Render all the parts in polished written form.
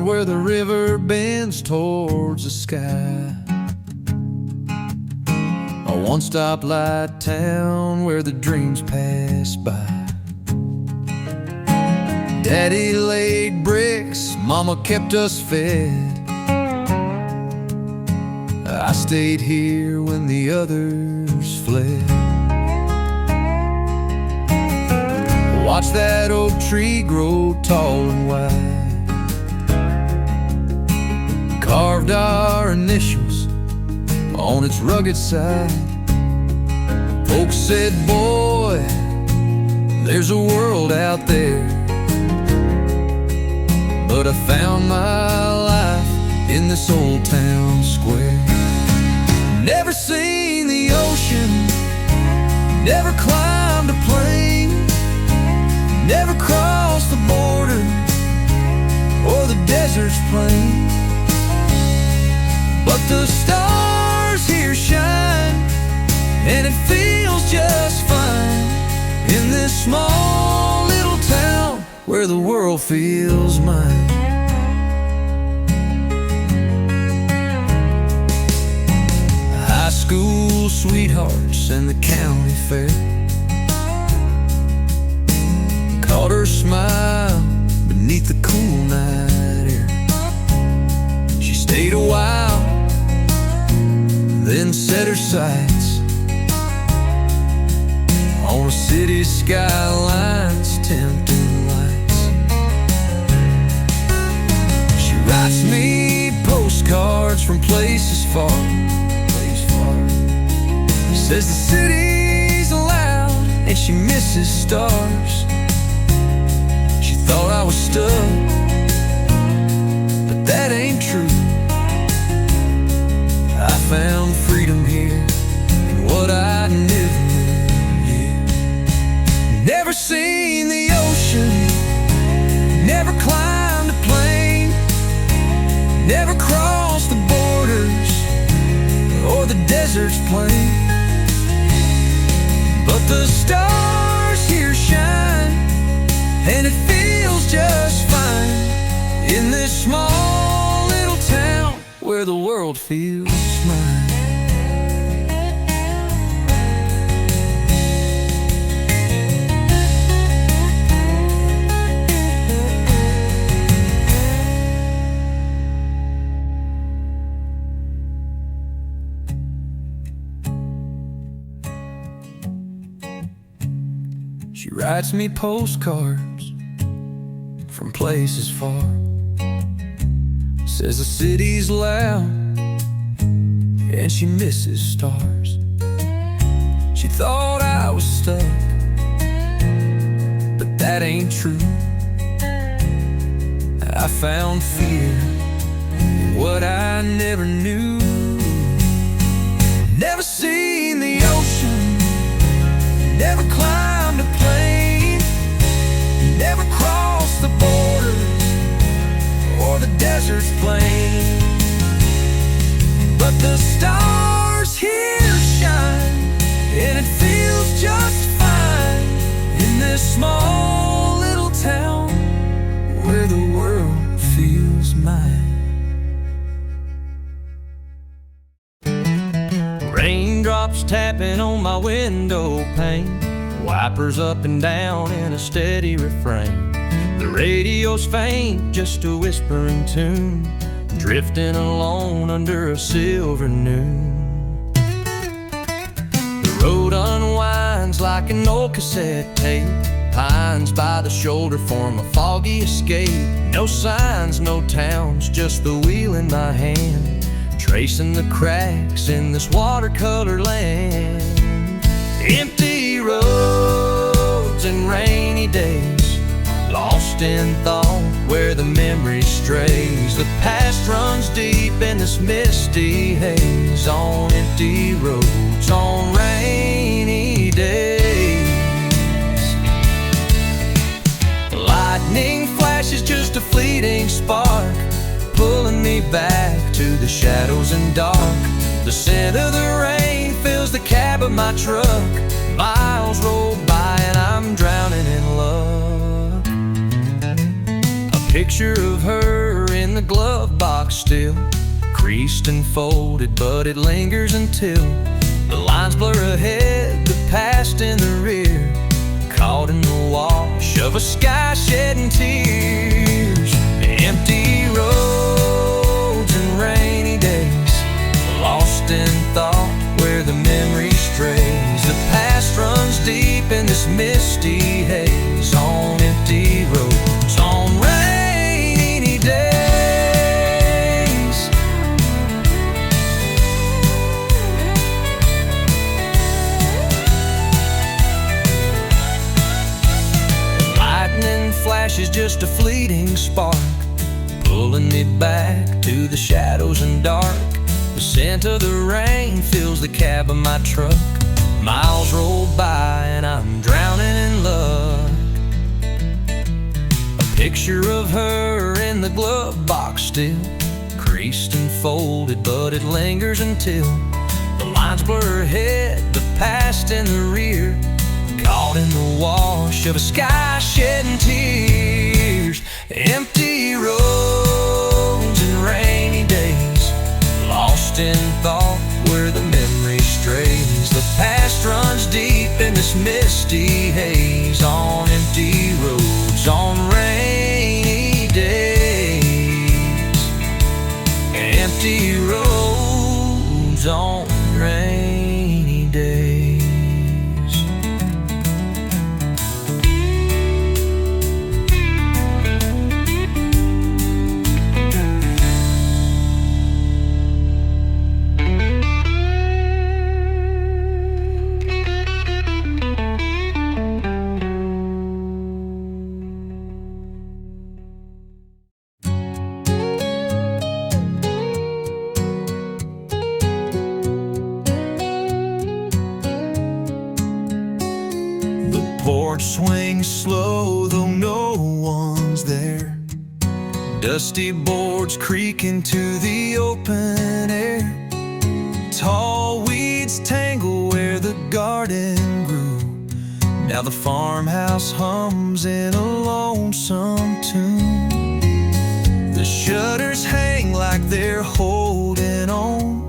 where the river bends towards the sky. A one-stop light town where the dreams pass by. Daddy laid bricks, Mama kept us fed. I stayed here when the others fled. Watch that oak tree grow tall and wide. Carved our initials on its rugged side. Folks said, boy, there's a world out there. But I found my life in this old town square. Never seen the ocean, never climbed a plane, never crossed the border or the desert's plain. But the stars here shine, and it feels just fine in this small little town where the world feels mine. High school sweethearts and the county fair. Caught her smile beneath the cool night air. She stayed a while, then set her sights on a city skyline's tempting lights. She writes me postcards from places far. Says the city's loud and she misses stars. She thought I was stuck, but that ain't true. I found freedom here in what I never knew. Never seen the ocean, never climbed a plane, never crossed the borders or the desert's plain. But the stars here shine, and it feels just fine in this small little town where the world feels mine. She writes me postcards from places far. Says the city's loud and she misses stars. She thought I was stuck, but that ain't true. I found fear in what I never knew. Never seen the ocean, never climbed a plane, never crossed the border or the desert's plain. But the stars here shine, and it feels just fine in this small little town where the world feels mine. Raindrops tapping on my window pane, wipers up and down in a steady refrain. The radio's faint, just a whispering tune, drifting alone under a silver noon. The road unwinds like an old cassette tape. Pines by the shoulder form a foggy escape. No signs, no towns, just the wheel in my hand, tracing the cracks in this watercolor land. Empty roads and rainy days, lost in thought where the memory strays. The past runs deep in this misty haze, on empty roads, on rainy days. Lightning flashes, just a fleeting spark, pulling me back to the shadows and dark. The scent of the rain fills the cab of my truck. Miles roll by and I'm drowning in luck. A picture of her in the glove box still, creased and folded, but it lingers until the lines blur ahead, the past in the rear, caught in the wash of a sky shedding tears. Empty roads and rainy days, lost in thought where the memory strays. The past runs deep in this misty haze, on empty roads, on rainy days. Lightning flash is just a fleeting spark, pulling me back to the shadows and dark. The scent of the rain fills the cab of my truck. Miles roll by and I'm drowning in luck. A picture of her in the glove box still, creased and folded, but it lingers until the lines blur ahead, the past in the rear, caught in the wash of a sky shedding tears. Empty roads and rainy days, lost in thought where the memory strays. The past runs deep in this misty haze, on empty roads, on rainy days. Empty roads on rainy days. Porch swings slow, though no one's there. Dusty boards creak into the open air. Tall weeds tangle where the garden grew. Now the farmhouse hums in a lonesome tune. The shutters hang like they're holding on.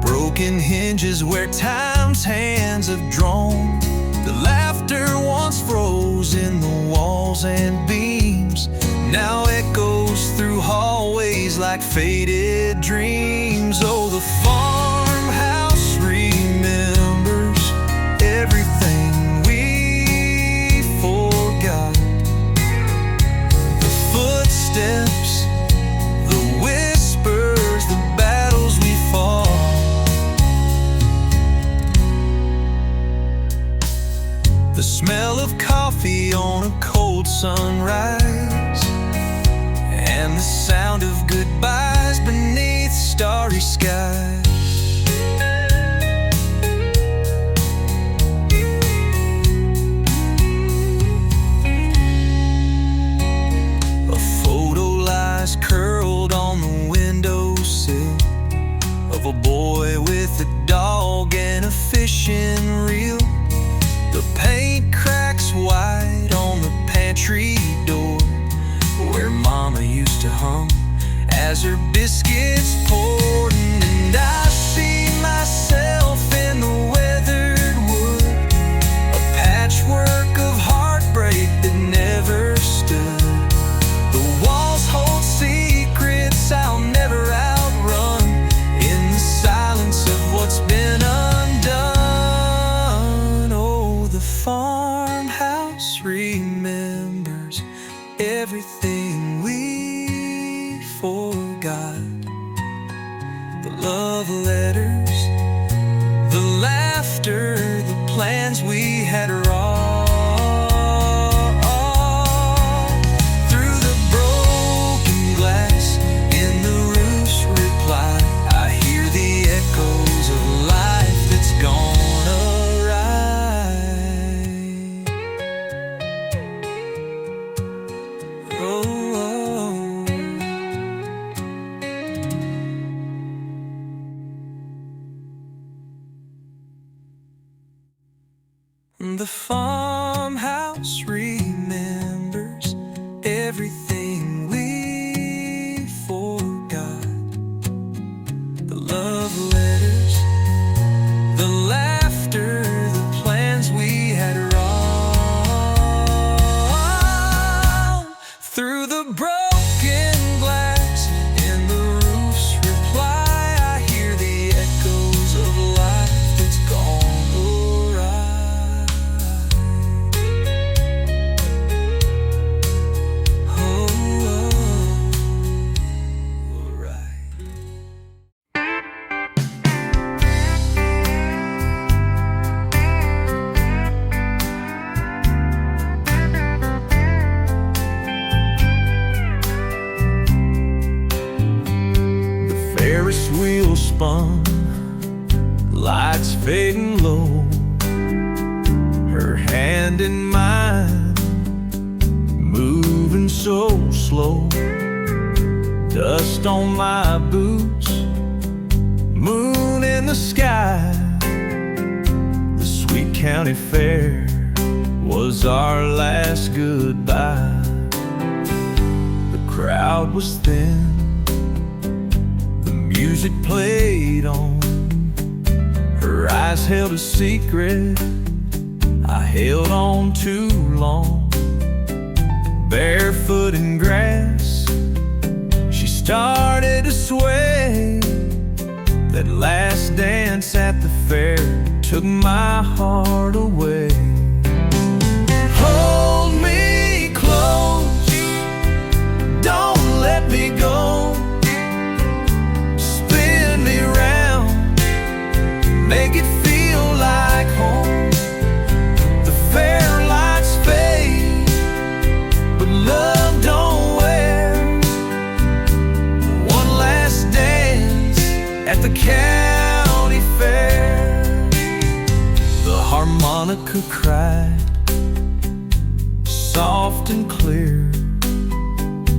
Broken hinges where time's hands have drawn. The laughter once froze in the walls and beams, now echoes through hallways like faded dreams. Oh, the farmhouse remembers everything we forgot. The footsteps, the whispers, the battles we fought. The smell of coffee on a cold sunrise, and the sound of goodbyes beneath starry skies. A photo lies curled on the windowsill of a boy with a dog and a fishing reel. The paint cracks white on the pantry door, where Mama used to hum as her biscuits poured. And I see myself in the weathered wood, a patchwork of heartbreak that never stood. The walls hold secrets I'll never outrun, in the silence of what's been undone. Oh, the farmhouse remembers everything we forgot. The love letters, the laughter, the plans we had wrought. Through the broken glass in the roof's reply, I hear the echoes of life that's gone awry. Oh, the farmhouse remembers everything we spun, lights fading low, her hand in mine, moving so slow. Dust on my boots, moon in the sky. The sweet county fair was our last goodbye. The crowd was thin, the music played on. Her eyes held a secret I held on too long. Barefoot in grass, she started to sway. That last dance at the fair took my heart away. Hold me close, don't let me go. Spin me round, make it feel like home. The fair lights fade, but love don't wear. One last dance at the county fair. The harmonica cried, soft and clear.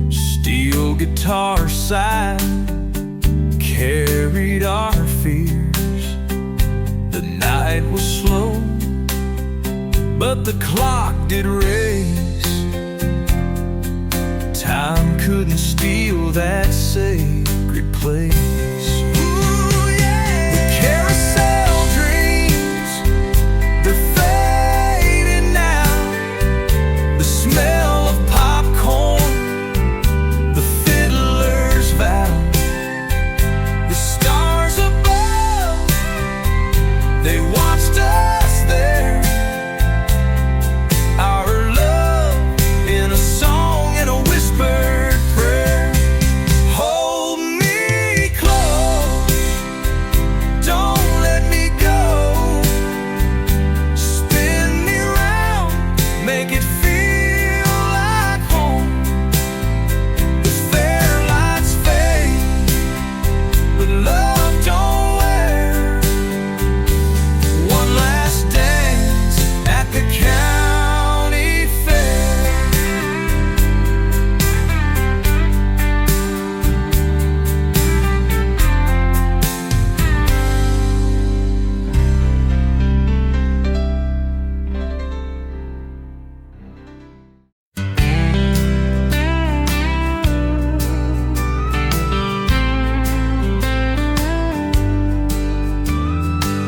Steel guitar sighed, carried our fears. The night was slow, but the clock did race. Time couldn't steal that sacred place. Ooh, yeah. The carousel dreams, they're fading now. The smell of popcorn, the fiddler's vow. The stars above, they watched us there. Our love in a song and a whispered prayer. Hold me close, don't let me go. Spin me round, make it feel like home. The fair lights fade, but love don't wear. One last dance at the county fair.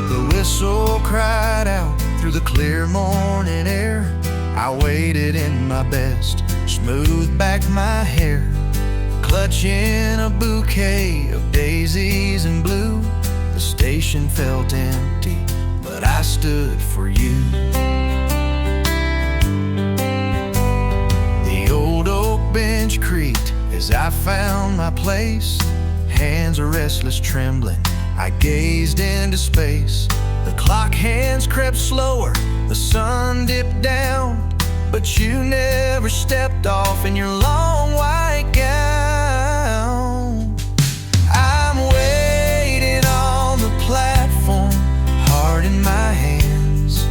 The whistle cried out through the clear morning air. I waited in my best, smoothed back my hair, clutching a bouquet of daisies and blue. The station felt empty, but I stood for you. The old oak bench creaked as I found my place. Hands are restless, trembling, I gazed into space. The clock hands crept slower, the sun dipped down, but you never stepped off in your long white gown. I'm waiting on the platform, heart in my hands,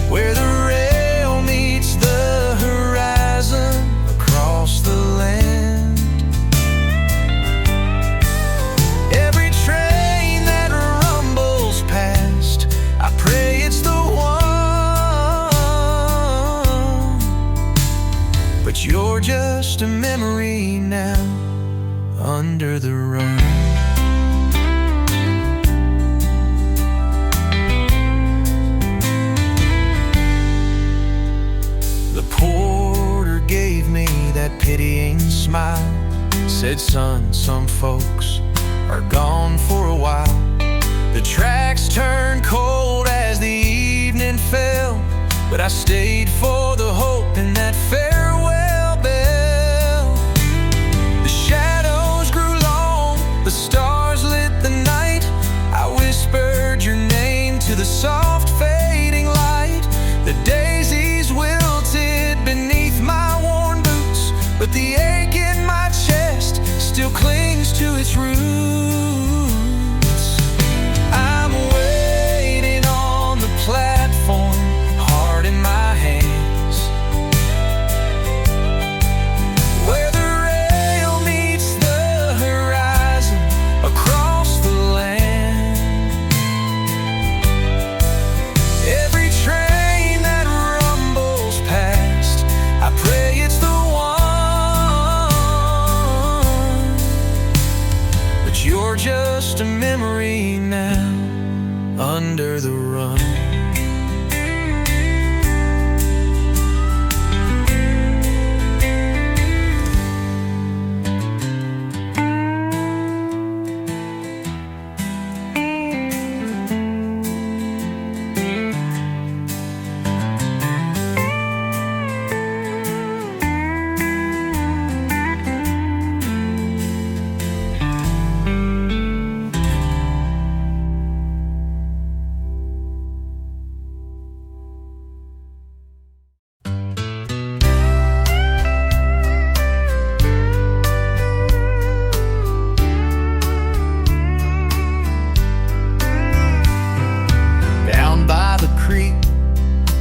where the rail meets the horizon across the land. Every train that rumbles past, I pray it's the one. But you're just a memory now, under the rug. The porter gave me that pitying smile, said, son, some folks are gone for a while. The tracks turned cold as the evening fell, but I stayed for the hope in that farewell bell. The shadows grew long, the stars lit the night. I whispered your name to the soft fading light. The daisies wilted beneath my worn boots, but the ache in my chest still clings to its under the run.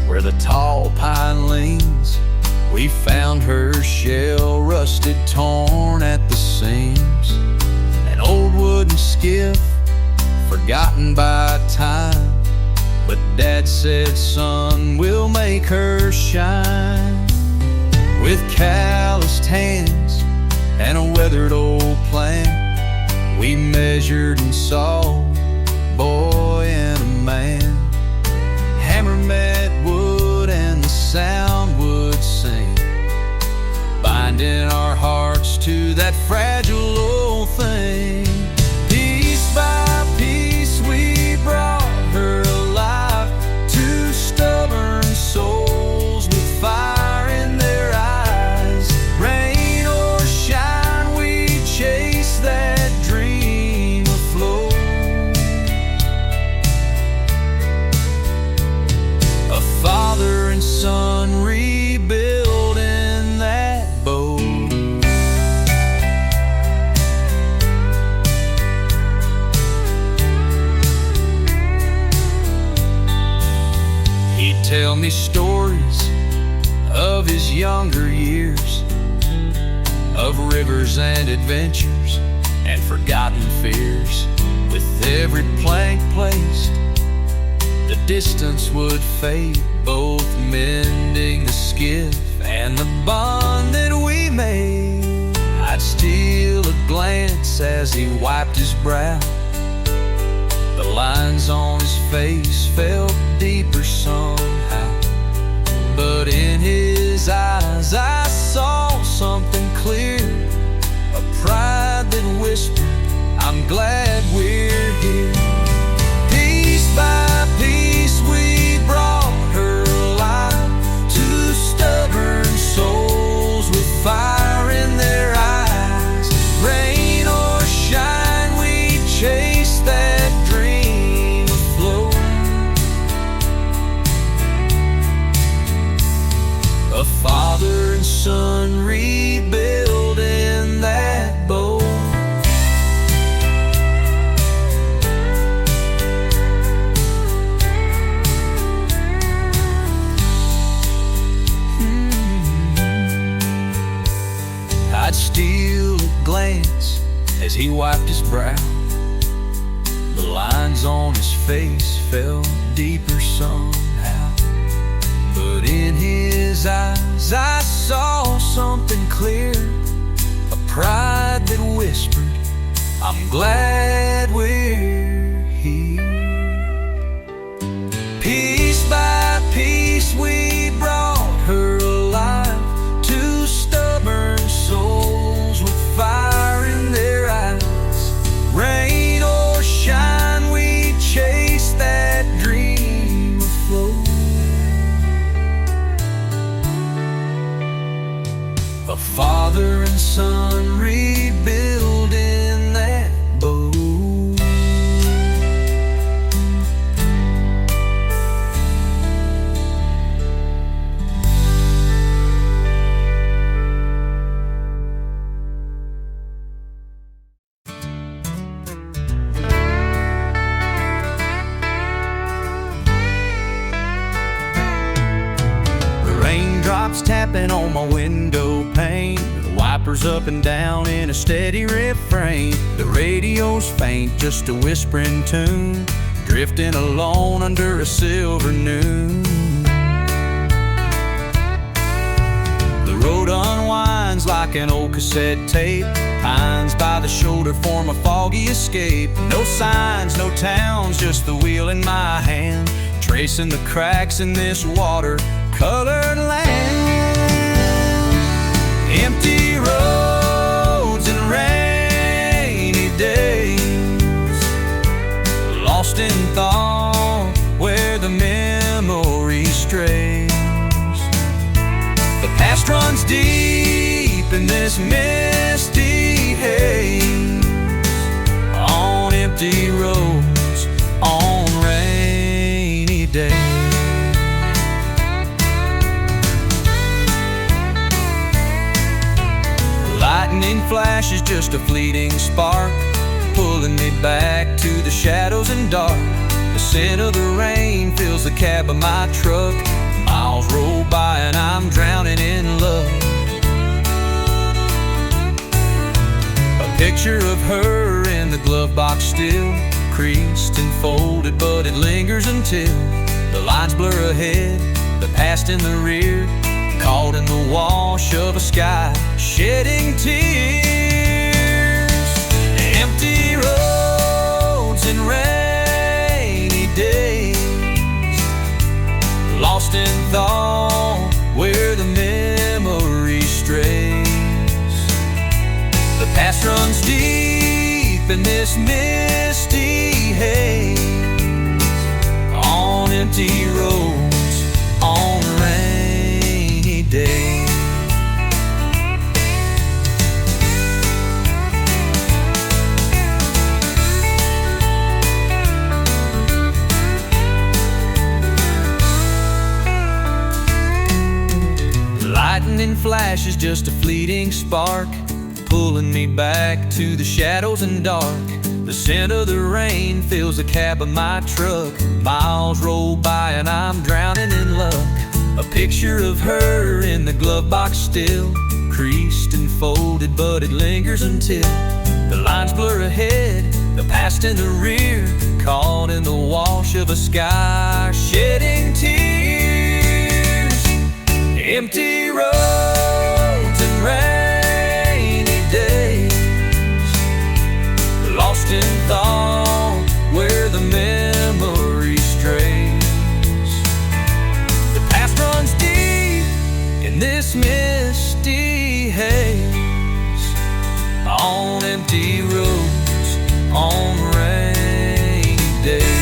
Where the tall pine leans, we found her shell rusted, torn at the seams. An old wooden skiff, forgotten by time, but Dad said, son, we'll make her shine. With calloused hands and a weathered old plan, we measured and saw a boy and a man. Hammer met wood and the sound would sing, binding our hearts to that fragile old thing. Piece by piece we brought her alive, two stubborn souls with fire in their eyes. Rain or shine, we chase that dream afloat. A father and son rebuilding that boat. He'd tell me stories of his younger years, of rivers and adventures and forgotten fears. With every plank placed, the distance would fade, both mending the skiff and the bond that we made. I'd steal a glance as he wiped his brow. The lines on his face felt deeper somehow, but in his eyes I saw something clear, a pride that whispered, I'm glad we're here. Piece by piece we brought her alive, two stubborn souls with fire in their eyes. Rain or shine, we chased that dream afloat. A father and son rebuilding that boat. I'd steal a glance as he wiped his brow. The lines on his face felt deeper somehow, but in his eyes I saw something clear, a pride that whispered, I'm glad we're here. Piece by piece we brought her alive, two stubborn souls with fire in their eyes. Rain or shine, we chased that dream afloat. A father and son rebuilding that boat. Raindrops tapping on my window pane, the wipers up and down in a steady refrain. The radio's faint, just a whispering tune, drifting alone under a silver noon. The road unwinds shines like an old cassette tape. Pines by the shoulder form a foggy escape. No signs, no towns, just the wheel in my hand, tracing the cracks in this water-colored land. Empty roads and rainy days, lost in thought where the memory strays. The past runs deep in this misty haze, on empty roads, on rainy days. Lightning flash is just a fleeting spark, pulling me back to the shadows and dark. The scent of the rain fills the cab of my truck. Miles roll by and I'm drowning in love. A picture of her in the glove box still, creased and folded, but it lingers until the lines blur ahead, the past in the rear, caught in the wash of a sky shedding tears. Empty roads and rainy days, lost in thought where the memory strays. The past runs deep in this misty haze, on empty roads, on rainy days. Lightning flash is just a fleeting spark, pulling me back to the shadows and dark. The scent of the rain fills the cab of my truck. Miles roll by and I'm drowning in luck. A picture of her in the glove box still, creased and folded, but it lingers until the lines blur ahead, the past in the rear, caught in the wash of a sky shedding tears. Empty roads and rainy days, lost in thought where the memory strays. The past runs deep in this misty haze, on empty roads, on rainy days.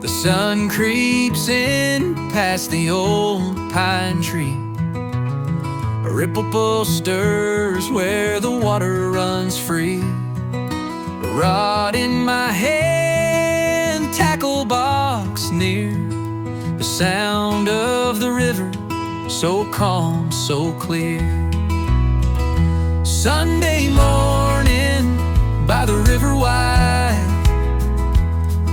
The sun creeps in past the old pine tree. A ripple pool stirs where the water runs free. A rod in my hand, tackle box near. The sound of the river, so calm, so clear. Sunday morning by the river wide,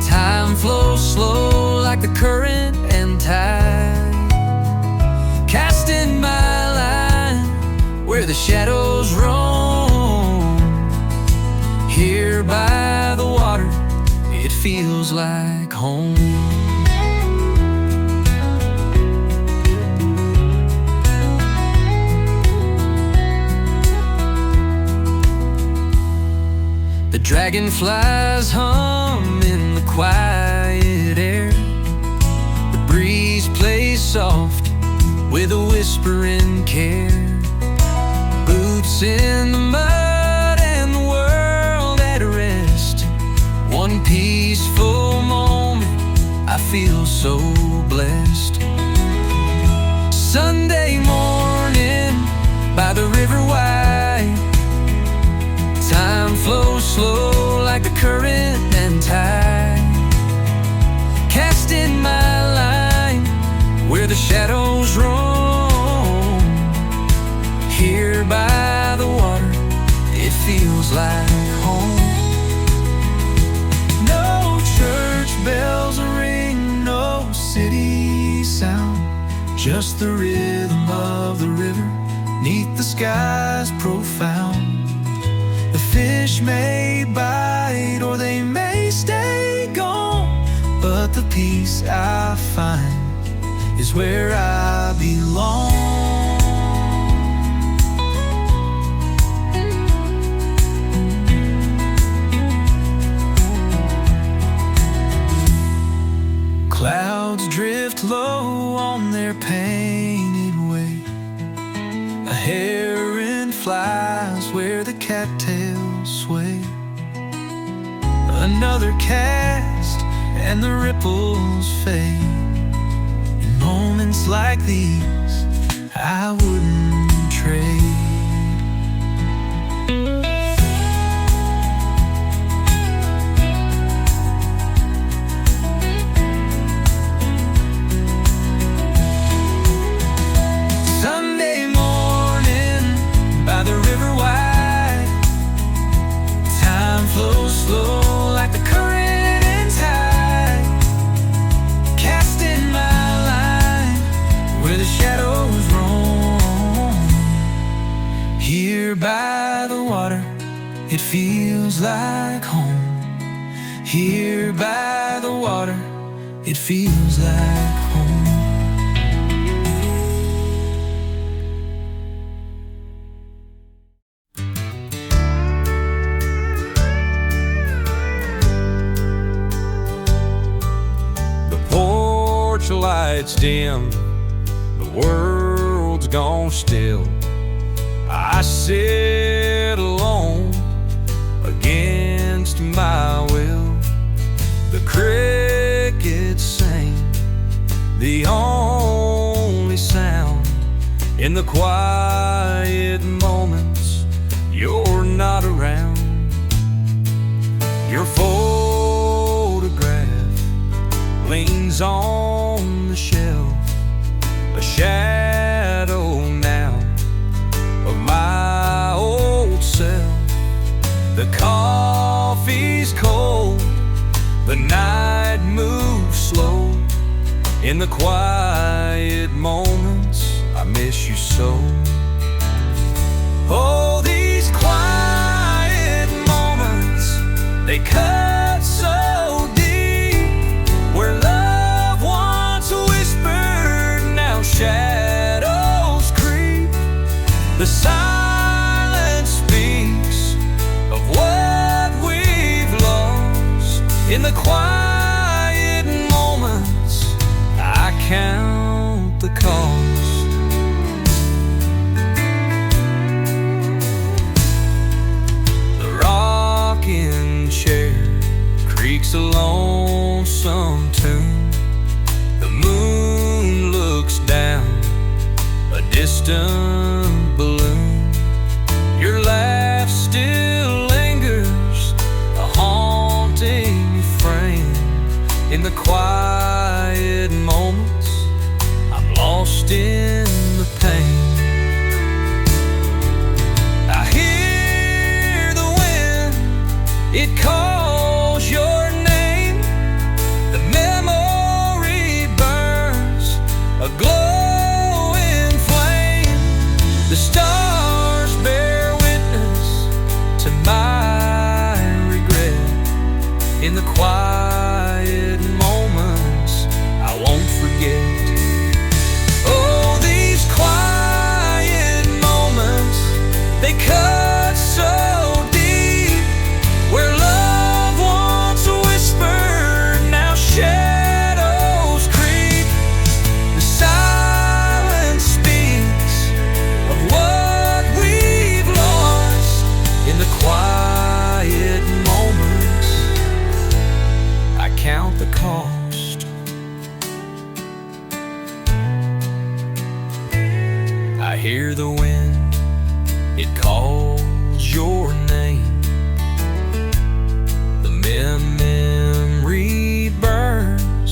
time flows slow like the current and tide. Casting my line where the shadows roam. Here by the water, it feels like home. The dragonflies hum in the quiet air. The breeze plays soft with a whispering care. Boots in the mud and the world at rest. One peaceful moment, I feel so blessed. Sunday morning by the river wide, time flows slow like the current and tide. Casting my feels like home. No church bells ring, no city sound, just the rhythm of the river 'neath the skies profound. The fish may bite or they may stay gone, but the peace I find is where I belong. Clouds drift low on their painted way. A heron flies where the cattails sway. Another cast and the ripples fade. In moments like these, I wouldn't trade. Slow like the current and tide, casting my line where the shadows roam. Here by the water, it feels like home. Here by the water, it feels like home. Lights dim, the world's gone still. I sit alone against my will. The crickets sing, the only sound in the quiet moments you're not around. Your photograph leans on the shelf, a shadow now of my old self. The coffee's cold, the night moves slow. In the quiet moments, I miss you so. Oh, these quiet moments, they cut so deep. Where love once whispered, now shadows creep. The silence speaks of what we've lost. In the quiet moments, I count the cost. The rocking chair creaks a lonesome tune. The moon looks down, a distant balloon. Your laugh still lingers, a haunting frame. In the quiet moments, I'm lost in the pain. I hear the wind, it calls your name. The memory burns, a glowing flame. The stars bear witness to my regret. In the quiet moments, I won't forget. Oh, these quiet moments, they cut so deep. Where love once whispered, now shadows creep. The silence speaks of what we've lost. In the quiet moments, I count the cost. I hear the wind, it calls your name. The memory burns,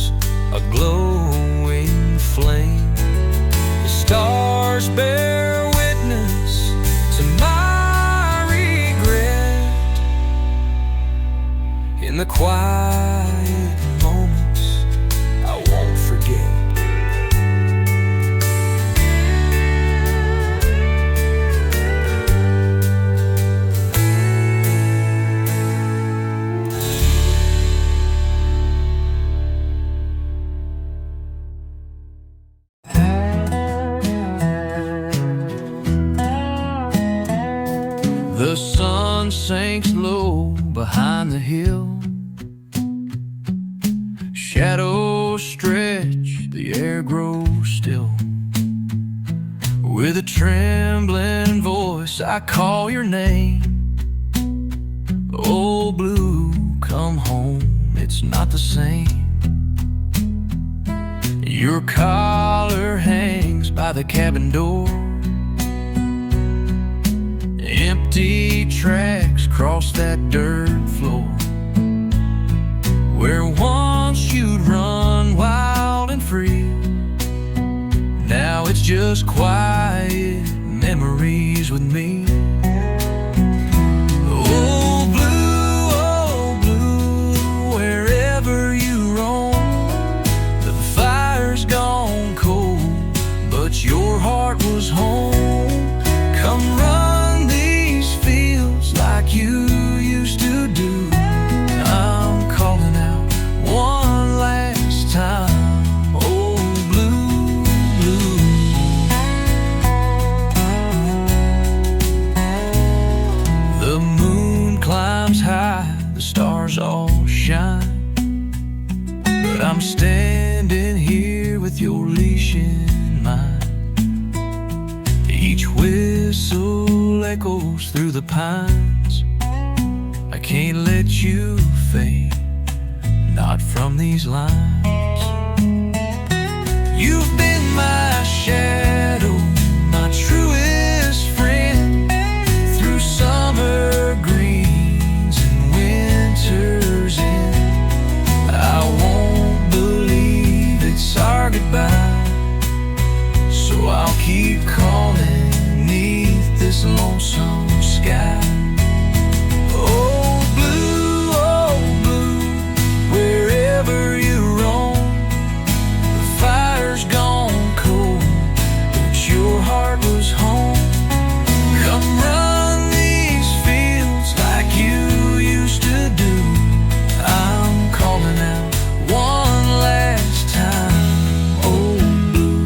a glowing flame. The stars bear witness to my regret. and the quiet moments I won't forget. The sun sinks low behind the hill. Shadows stretch, the air grows still. With a trembling voice I call your name. Oh blue, come home, it's not the same. Your collar hangs by the cabin door. Empty tracks cross that dirt floor, where once you'd run wild and free. Now it's just quiet memories with me. Oh blue, wherever you roam, the fire's gone cold, but your heart was home. Come run these fields like you used to do. I'm calling out one last time. Oh blue, blue. The moon climbs high, the stars all shine, but I'm standing here with your leash in mind. Each whistle echoes through the pines. I can't let you fade, not from these lines. You've been my shadow, my truest friend, through summer greens and winter's end. I won't believe it's our goodbye, so I'll keep calling beneath this lonesome sky. Oh blue, wherever you roam, the fire's gone cold, but your heart was home. Come run these fields like you used to do. I'm calling out one last time. Oh blue.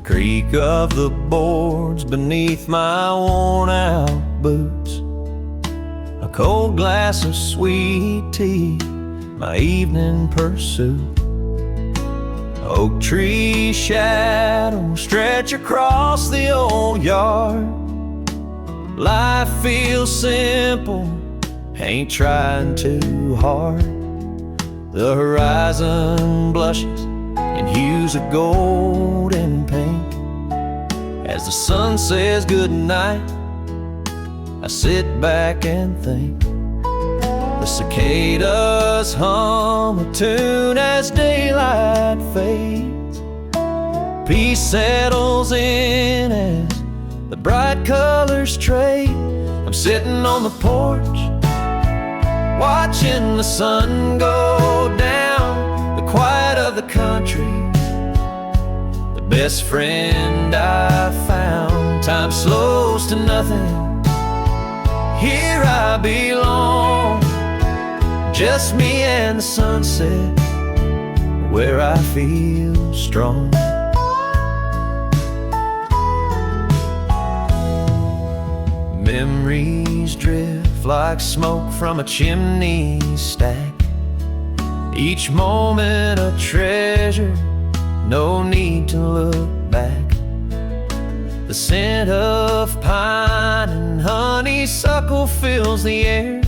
Creak of the boards beneath my worn-out boots, a cold glass of sweet tea, my evening pursuit. Oak tree shadows stretch across the old yard. Life feels simple, ain't trying too hard. The horizon blushes in hues of gold and pink. As the sun says goodnight, I sit back and think. The cicadas hum a tune as daylight fades. Peace settles in as the bright colors trade. I'm sitting on the porch, watching the sun go down. The quiet of the country, the best friend I found. Time slows to nothing, here I belong. Just me and the sunset, where I feel strong. Memories drift like smoke from a chimney stack. Each moment a treasure, no need to look back. The scent of pine and honeysuckle fills the air.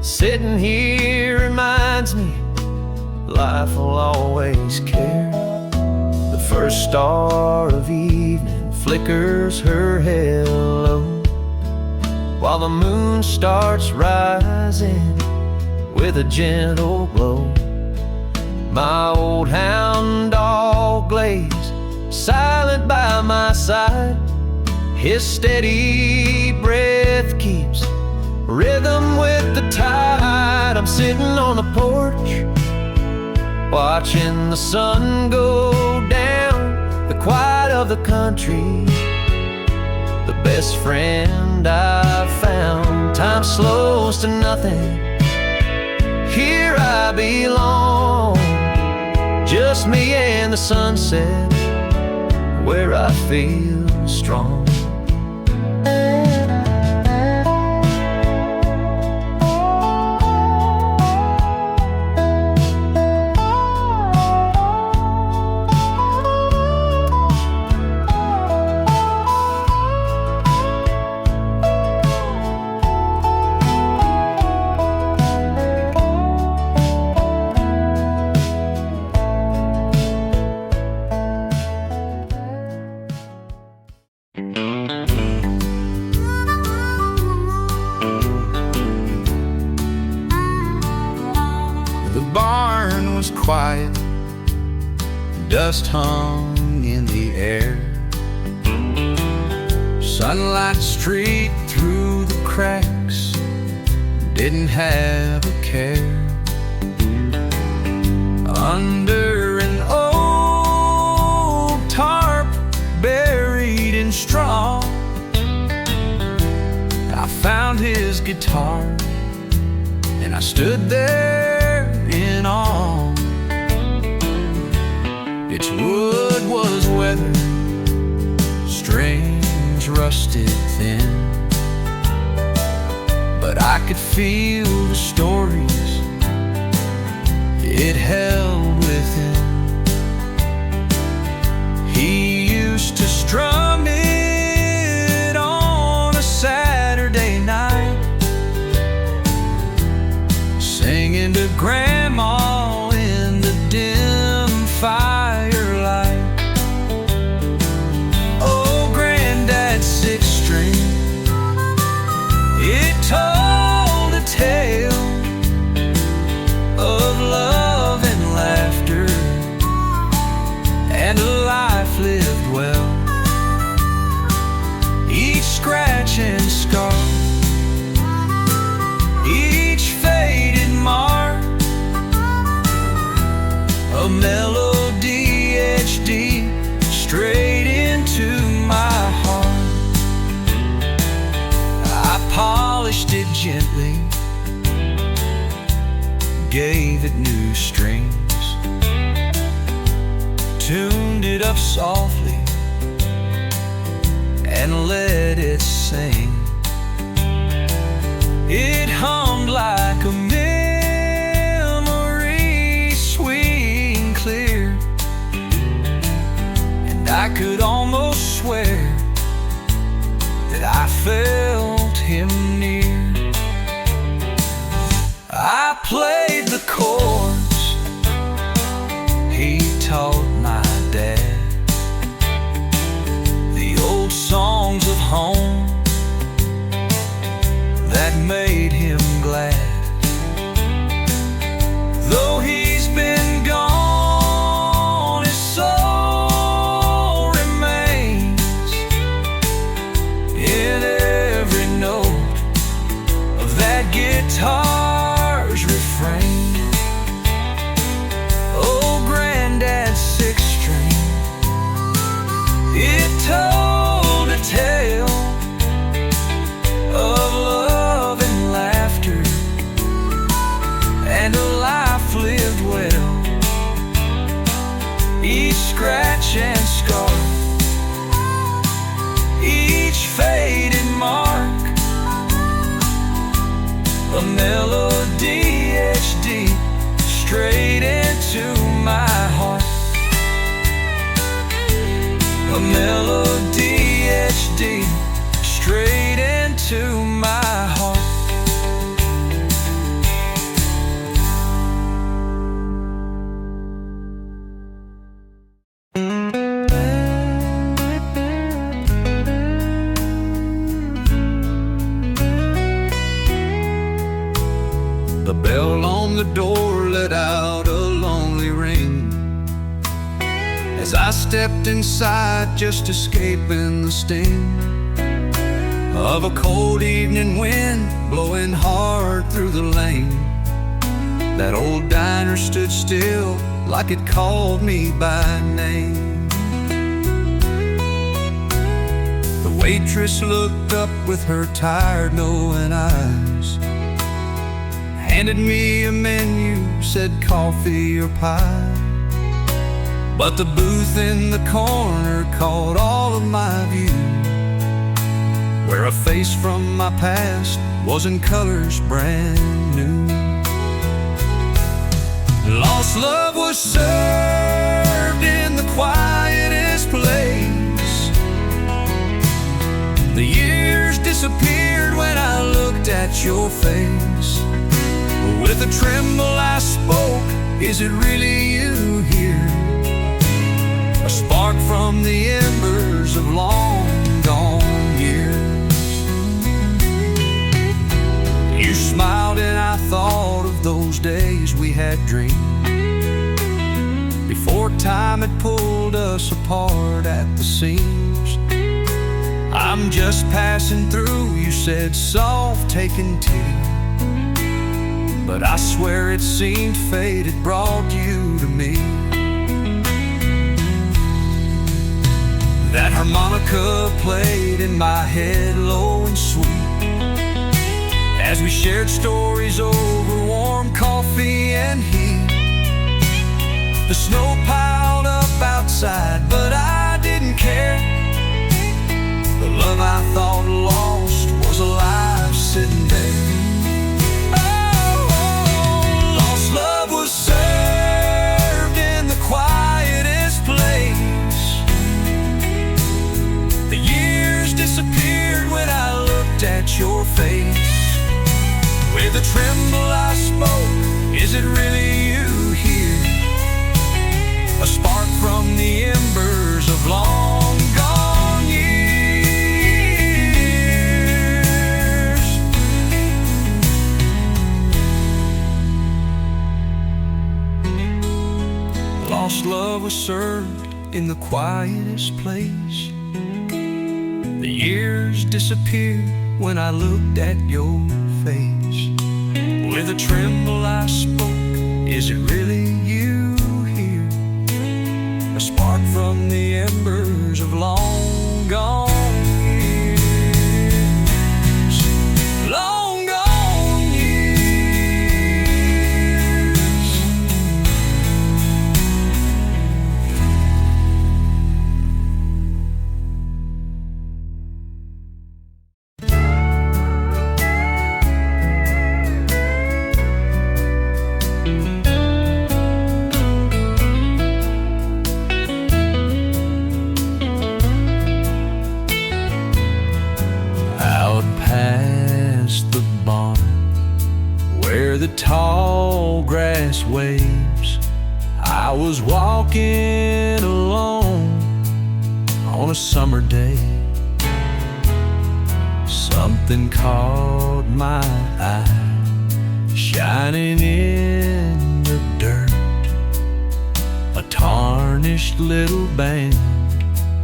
Sitting here reminds me life will always care. The first star of evening flickers her halo, while the moon starts rising with a gentle glow. My old hound dog lays silent by my side. His steady breath keeps rhythm with the tide. I'm sitting on the porch, watching the sun go down. The quiet of the country, the best friend I've found. Time slows to nothing, here I belong. Just me and the sunset, where I feel strong. The barn was quiet, dust hung in the air. Sunlight streaked through the cracks, didn't have a care. Under an old tarp buried in straw, I found his guitar and I stood there in awe. Its wood was weathered, strange, rusted thin, but I could feel the stories it held within. He used to strum it on a Saturday night, singing to Grandma in the dim firelight. Oh, Granddad's sixth string, it told a tale of love and laughter and a life lived well. Each scratch and scar, each faded mark, a melody etched deep straight into my heart. I polished it gently, gave it new strings, tuned it up softly and let it sing. It hummed like a memory, sweet and clear, and I could almost swear that I felt him near. I played the chords he taught my dad, the old songs of home that made him glad. Though he's been gone, his soul remains in every note of that guitar's refrain. Oh, Granddad's sixth string, it told a tale of love and laughter and a life lived well. Each scratch and scar, each faded mark, A melody HD straight into my heart. A melody HD straight into my heart. The bell on the door let out a lonely ring as I stepped inside, just escaping the sting of a cold evening wind blowing hard through the lane. That old diner stood still like it called me by name. The waitress looked up with her tired, knowing eyes, handed me a menu, said coffee or pie. But the booth in the corner caught all of my view, where a face from my past was in colors brand new. Lost love was served in the quietest place. The years disappeared when I looked at your face. With a tremble I spoke, is it really you here? A spark from the embers of long gone years. You smiled and I thought of those days we had dreamed, before time had pulled us apart at the seams. I'm just passing through, you said, soft taking tea. But I swear it seemed fate had brought you to me. That harmonica played in my head low and sweet, as we shared stories over warm coffee and heat. The snow piled up outside, but I didn't care. The love I thought lost was alive sitting there. Love was served in the quietest place. The years disappeared when I looked at your face. With a tremble I spoke, is it really you here? A spark from the embers of long gone years. Lost love was served in the quietest place. The years disappeared when I looked at your face. With a tremble I spoke, is it really you here? A spark from the embers of long gone years. Long gone years. The tall grass waves, I was walking alone on a summer day. Something caught my eye, shining in the dirt, a tarnished little band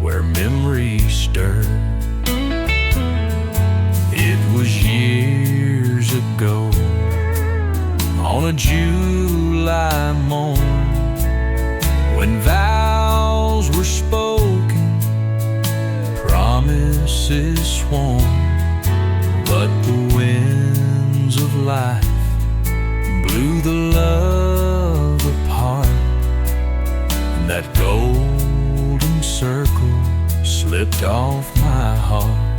where memories stir. It was years ago, on a July morn, when vows were spoken, promises sworn. But the winds of life blew the love apart, and that golden circle slipped off my heart.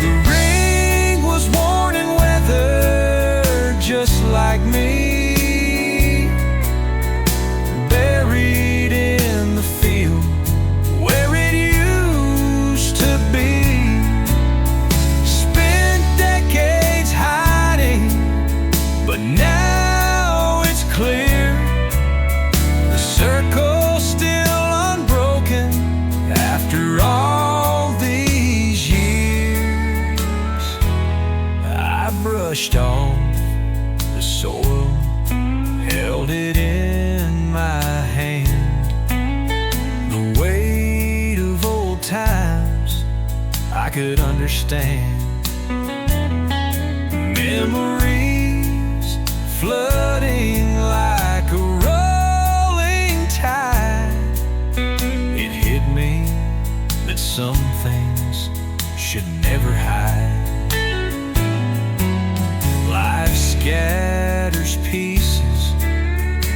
The ring was warm like me, buried in the field where it used to be. Spent decades hiding, but now it's clear. The circle's still unbroken after all these years. I brushed off the soil, held it in my hand. The weight of old times I could understand. Memories flooding like a rolling tide. It hit me that some things should never hide. Life scatters pieces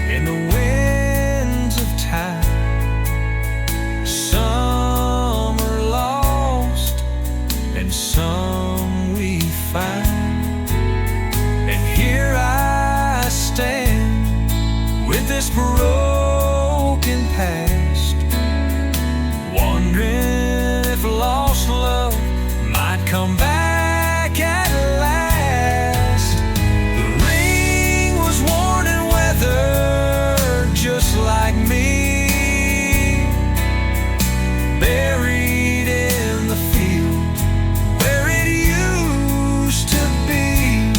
in the winds of time. Some are lost and some we find. And here I stand with this broken past, wondering if lost love might come back at last. The ring was worn and weathered just like me, buried in the field where it used to be.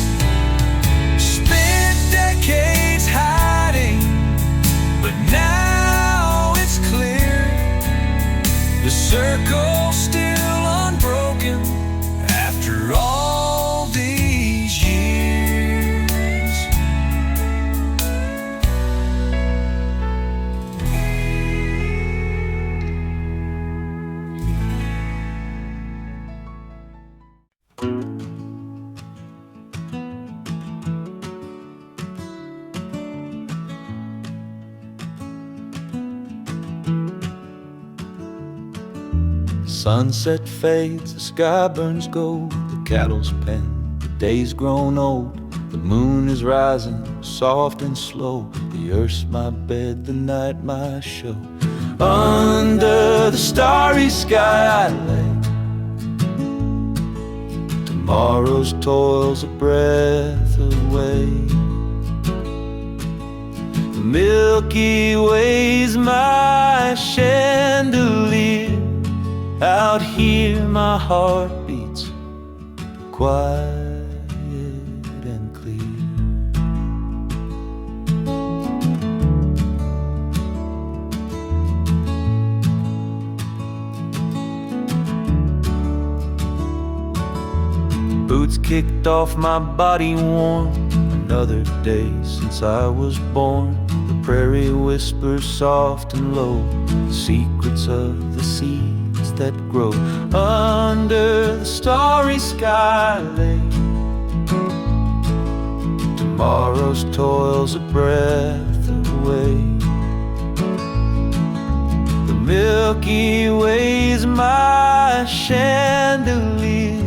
Spent decades hiding, but now it's clear. The circle's still unbroken after all these years. Sunset fades, the sky burns gold, the cattle's pen, the day's grown old. The moon is rising, soft and slow. The earth's my bed, the night my show. Under the starry sky I lay. Tomorrow's toil's a breath away. The Milky Way's my chandelier. Out here my heart beats quiet and clear. Boots kicked off, my body warm. Another day since I was born. The prairie whispers soft and low, the secrets of the seeds that grow under the starry sky lay. Tomorrow's toil's a breath away. The Milky Way's my chandelier.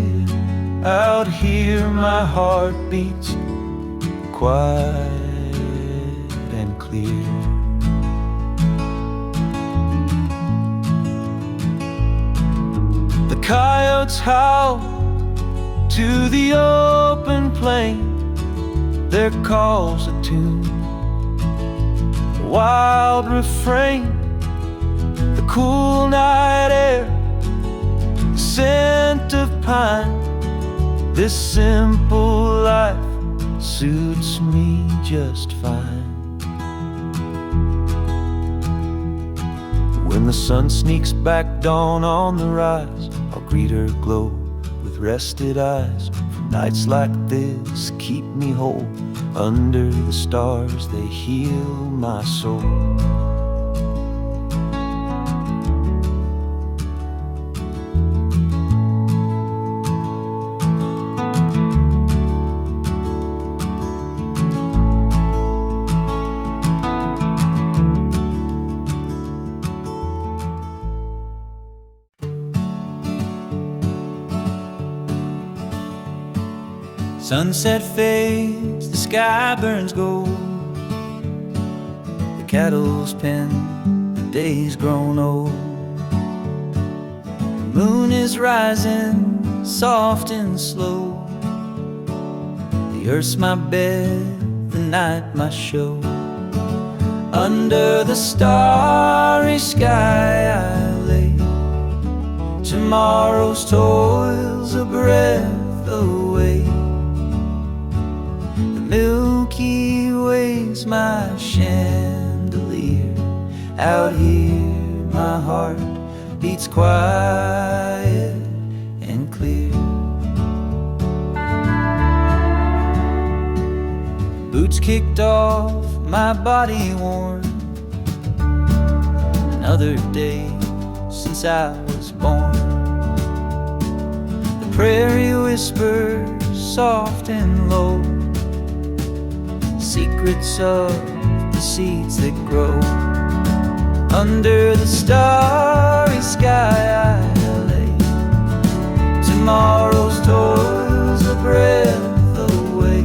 Out here my heart beats quiet and clear. The coyotes howl to the open plain, their call's a tune, a wild refrain. The cool night air, the scent of pine. This simple life suits me just fine. When the sun sneaks back, dawn on the rise, I'll greet her glow with rested eyes. For nights like this keep me whole. Under the stars they heal my soul. Sunset fades, the sky burns gold. The cattle's pen, the day's grown old. The moon is rising, soft and slow. The earth's my bed, the night my show. Under the starry sky I lay, tomorrow's toil's a breath away. The Milky Way's my chandelier. Out here my heart beats quiet and clear. Boots kicked off, my body worn. Another day since I was born. The prairie whispers soft and low, secrets of the seeds that grow. Under the starry sky I lay, tomorrow's toil's a breath away.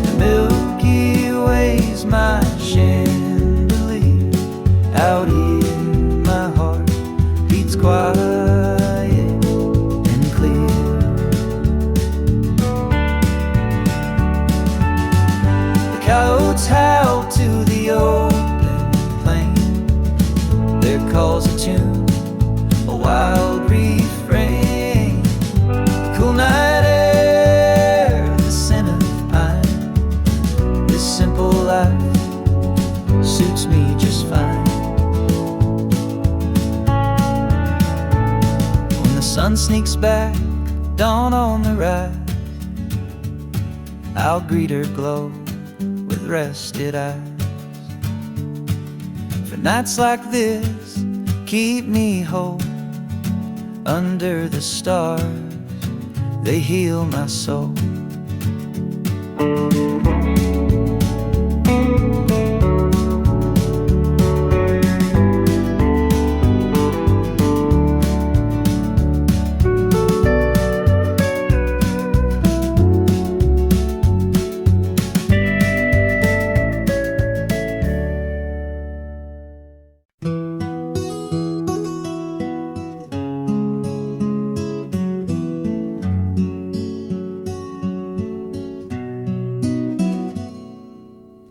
The Milky Way's my chandelier. Out here my heart beats quiet and clear. The coyotes howl to the open plain. Their call's a tune, a wild refrain. The cool night air, the scent of pine. This simple life suits me just fine. When the sun sneaks back, dawn on the rise, I'll greet her glow with rested eyes. For nights like this keep me whole. Under the stars they heal my soul.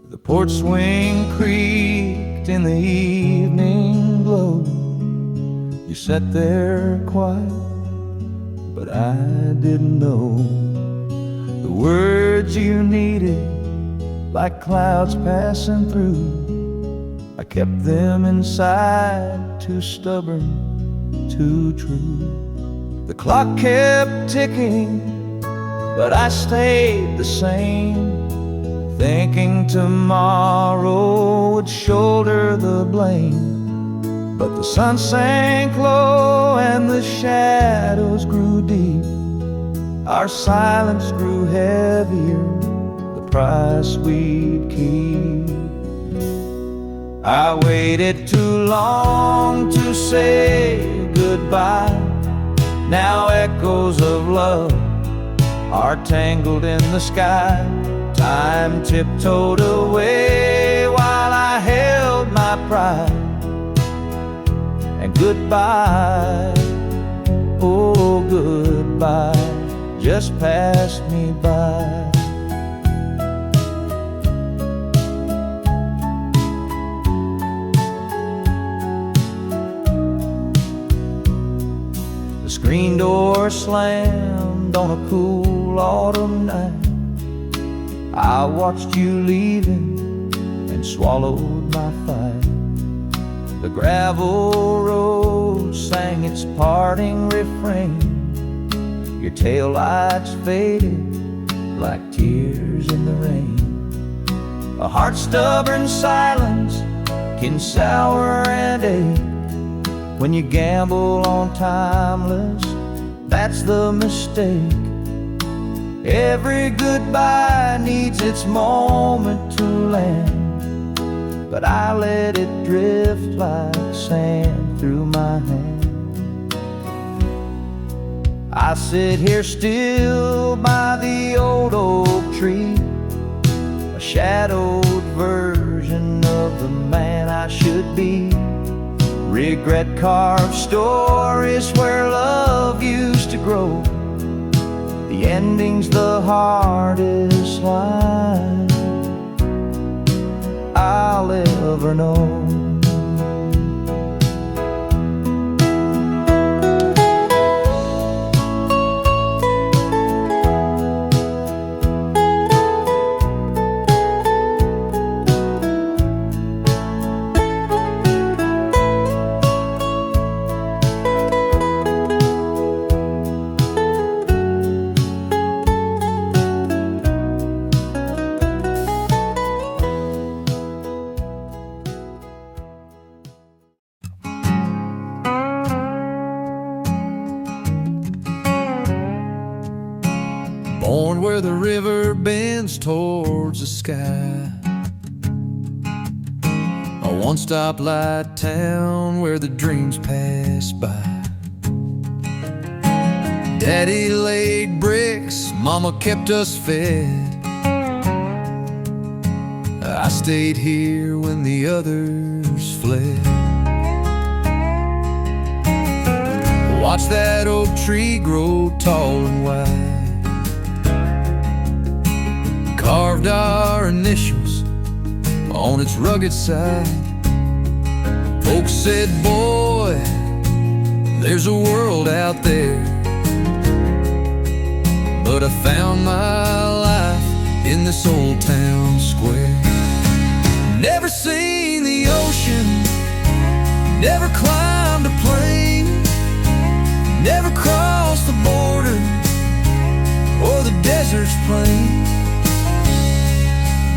The porch swing creaked in the evening glow. You sat there quiet, but I didn't know the words you needed, like clouds passing through. I kept them inside, too stubborn, too true. The clock kept ticking, but I stayed the same, thinking tomorrow would shoulder the blame. But the sun sank low and the shadows grew deep. Our silence grew heavier, the price we'd keep. I waited too long to say goodbye. Now echoes of love are tangled in the sky. Time tiptoed away while I held my pride. And goodbye, oh goodbye, just passed me by. The screen door slammed on a cool autumn night. I watched you leaving and swallowed my fight. The gravel road sang its parting refrain. Your taillights faded like tears in the rain. A heart-stubborn silence can sour and ache. When you gamble on timeless, that's the mistake. Every goodbye needs its moment to land, but I let it drift like sand through my hand. I sit here still by the old oak tree, a shadowed version of the man I should be. Regret carved stories where love used to grow. The ending's the hardest line I'll ever know. Born where the river bends towards the sky, a one-stop light town where the dreams pass by. Daddy laid bricks, Mama kept us fed. I stayed here when the others fled. Watch that oak tree grow tall and wide. Carved our initials on its rugged side. Folks said, boy, there's a world out there. But I found my life in this old town square. Never seen the ocean, never climbed a plane, never crossed the border or the desert's plain.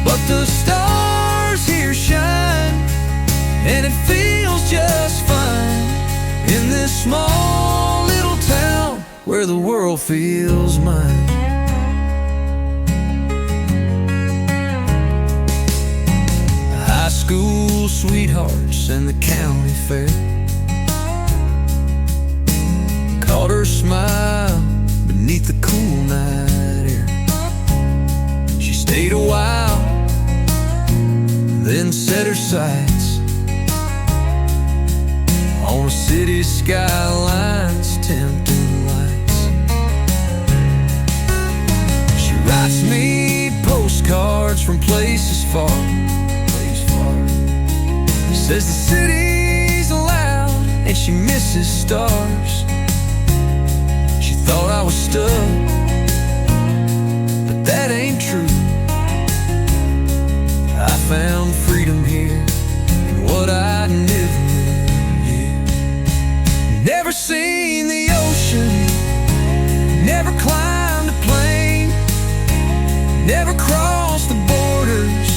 But the stars here shine, and it feels just fine in this small little town where the world feels mine. High school sweethearts and the county fair, caught her smile beneath the cool night air. She stayed a while, then set her sights on a city skyline's tempting lights. She writes me postcards from places far. Says the city's loud and she misses stars. She thought I was stuck, but that ain't true. I found freedom here in what I never knew. Never seen the ocean, never climbed a plane, never crossed the borders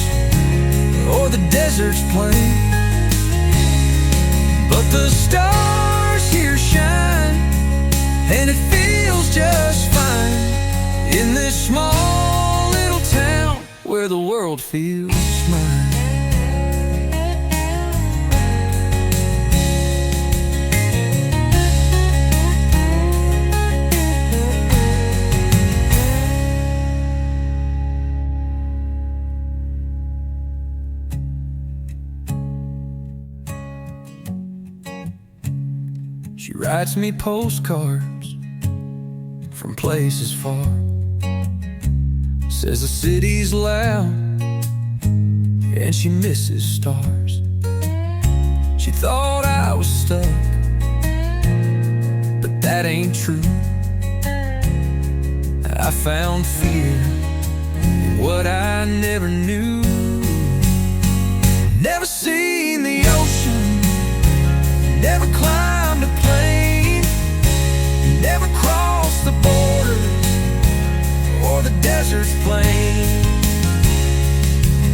or the desert's plain. But the stars here shine, and it feels just fine in this small little town where the world feels mine. She writes me postcards from places far. Says the city's loud and she misses stars. She thought I was stuck, but that ain't true. I found fear in what I never knew. Never seen the ocean, never climbed a plane, never crossed the border or the desert's plain.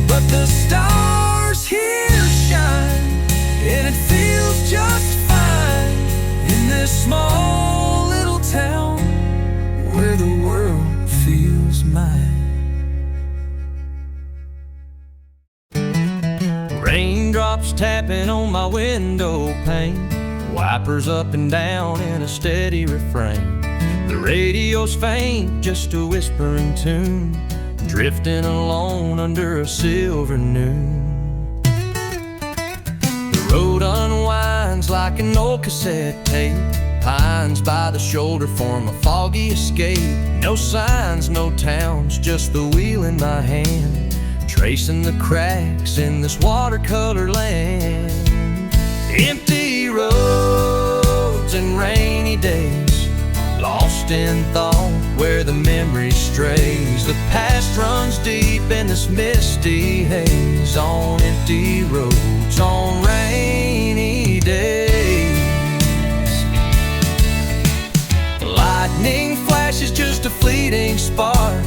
But the stars here shine, and it feels just fine in this small little town where the world feels mine. Raindrops tapping on my window pane, wipers up and down in a steady refrain. The radio's faint, just a whispering tune, drifting alone under a silver noon. The road unwinds like an old cassette tape, pines by the shoulder form a foggy escape. No signs, no towns, just the wheel in my hand, tracing the cracks in this watercolor land. Empty roads and rainy days, lost in thought where the memory strays. The past runs deep in this misty haze, on empty roads, on rainy days. Lightning flashes, just a fleeting spark,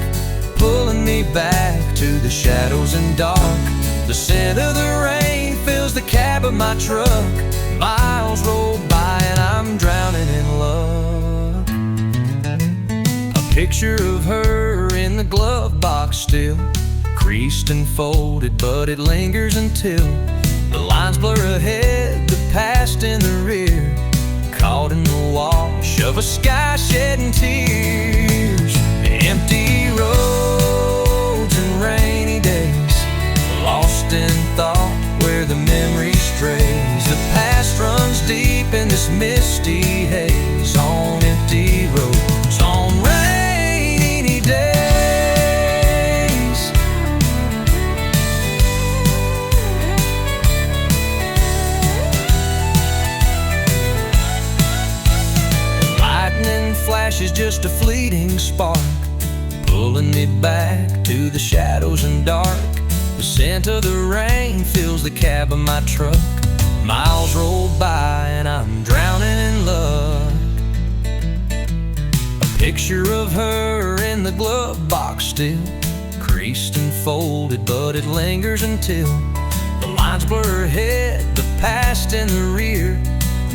pulling me back to the shadows and dark. The scent of the rain fills the cab of my truck. Miles roll by and I'm drowning in love. A picture of her in the glove box still, creased and folded, but it lingers until the lines blur ahead, the past in the rear, caught in the wash of a sky shedding tears. Empty roads and rainy days, lost in thought where the memory strays. The past runs deep in this misty haze, on empty roads, on rainy days. Lightning flashes, just a fleeting spark, pulling me back to the shadows and dark. The scent of the rain fills the cab of my truck. Miles roll by and I'm drowning in luck. A picture of her in the glove box still, creased and folded, but it lingers until the lines blur ahead, the past in the rear,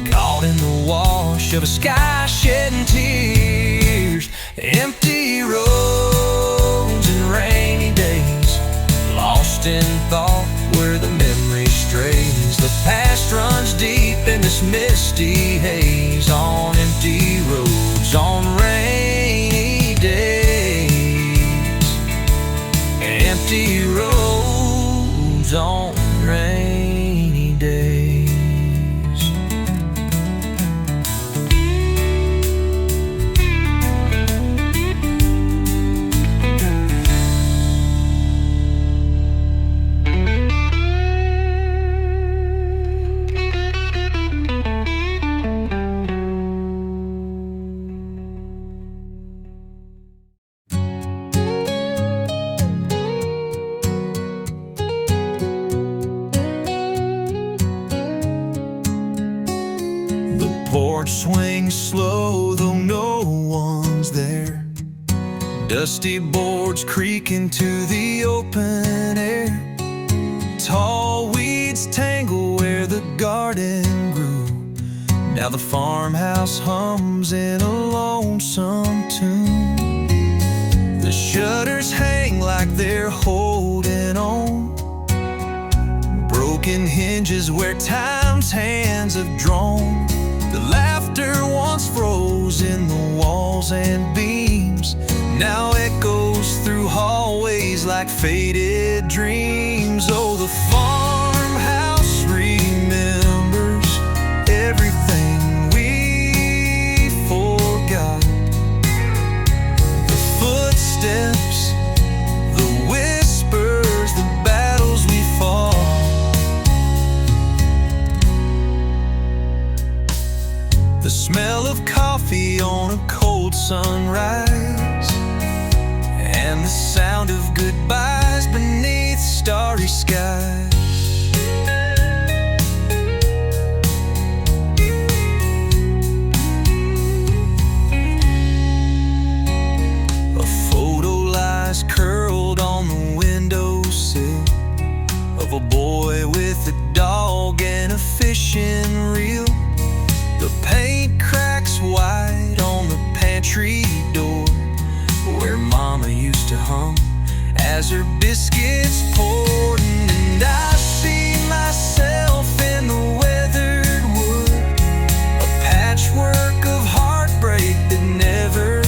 caught in the wash of a sky shedding tears. Empty roads and rainy days, lost in thought where the memory strays. The past runs deep in this misty haze, on empty roads, on rainy days. Empty roads on rainy days. Porch swings slow, though no one's there. Dusty boards creak into the open air. Tall weeds tangle where the garden grew. Now the farmhouse hums in a lonesome tune. The shutters hang like they're holding on. Broken hinges where time's hands have drawn. The laughter once froze in the walls and beams, now echoes through hallways like faded dreams. Oh, the farmhouse remembers everything we forgot. The footsteps, the whispers, the battles we fought. The smell of coffee on a cold sunrise, and the sound of goodbyes beneath starry skies. A photo lies curled on the windowsill of a boy with a dog and a fishing reel. The paint cracks white on the pantry door, where Mama used to hum as her biscuits poured. And I see myself in the weathered wood, a patchwork of heartbreak that never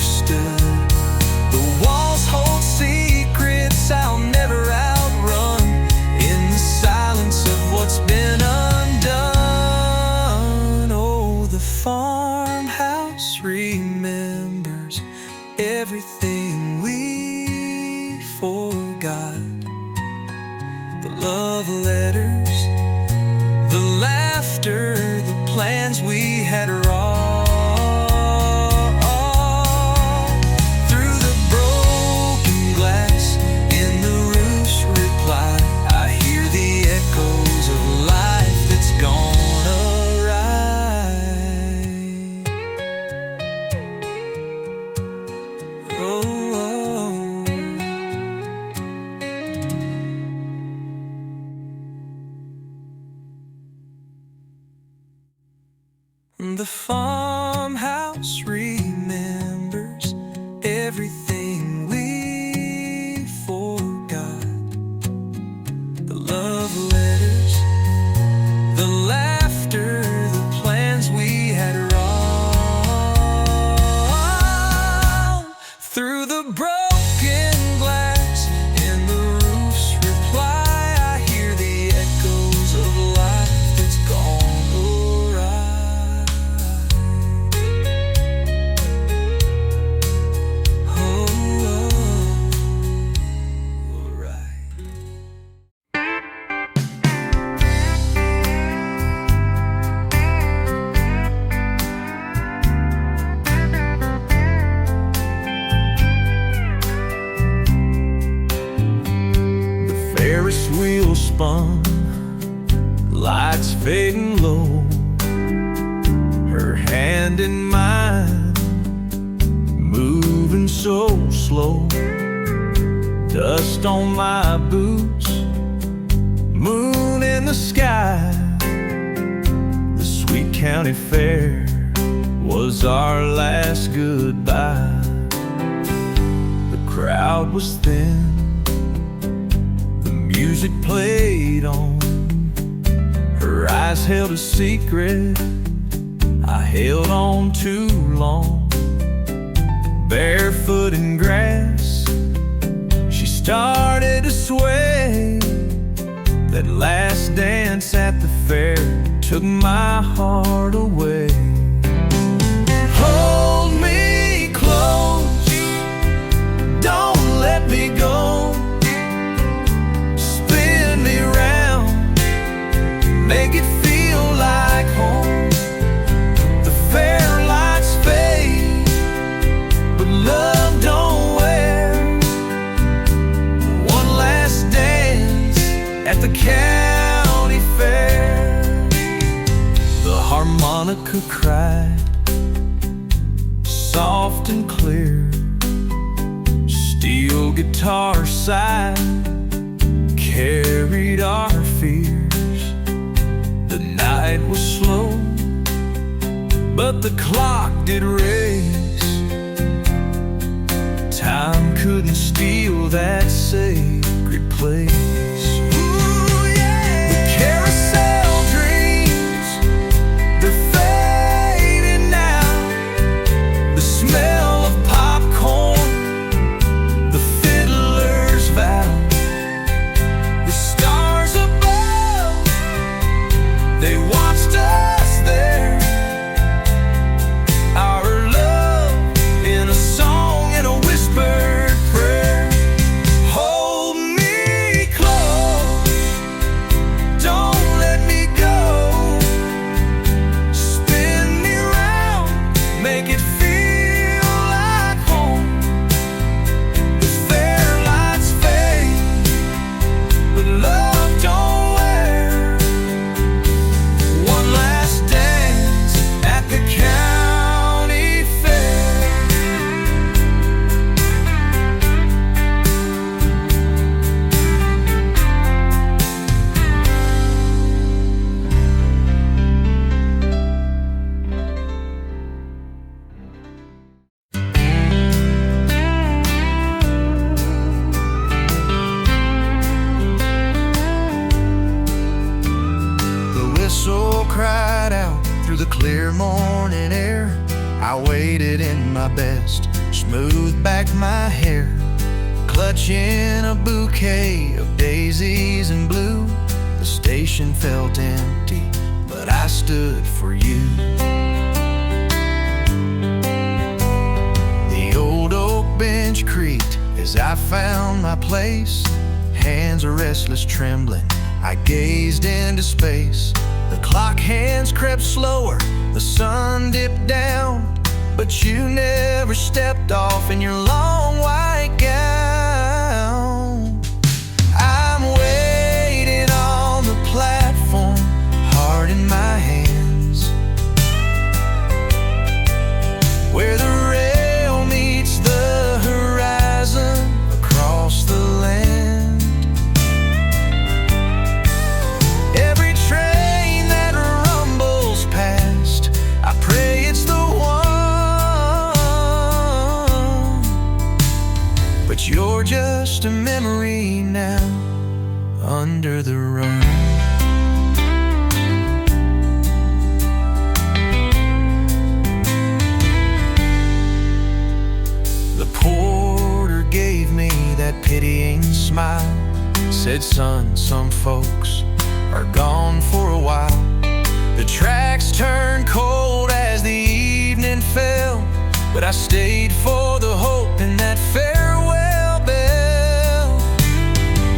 The farmhouse remembers everything we forgot. The love letters, the laughter, the plans we had wrong. Through the broken glass in the roof's reply, I hear the echoes of life that's gone awry. Ferris wheel spun, lights fading low, her hand in mine, moving so slow. Dust on my boots, moon in the sky. The sweet county fair was our last goodbye. The crowd was thin, music played on, her eyes held a secret I held on too long. Barefoot in grass, she started to sway. That last dance at the fair took my heart away. Hold me close, don't let me go. Make it feel like home. The fair lights fade, but love don't wear. One last dance at the county fair. The harmonica cried, soft and clear. Steel guitar side carried our fears. The night was slow, but the clock did race. Time couldn't steal that sacred place. Ooh, yeah. The carousel dreams, they're fading now. The smell of popcorn, the fiddler's vow. The stars above, they watched us there. Our love in a song and a whispered prayer. Hold me close, don't let me go. Spin me round, make it feel like home. The fair lights fade, but love don't wear. One last dance at the county fair. The whistle cried out through the clear morning air. I waited in my best, smoothed back my hair, clutching a bouquet of daisies and blue. The station felt empty, but I stood for you. The old oak bench creaked as I found my place. Hands are restless, trembling, I gazed into space. The clock hands crept slower, the sun dipped down, but you never stepped off in your long white gown. I'm waiting on the platform, heart in my hands, where the rail meets the horizon across the land. Every train that rumbles past, I said, son, some folks are gone for a while. The tracks turned cold as the evening fell, but I stayed for the hope in that farewell bell.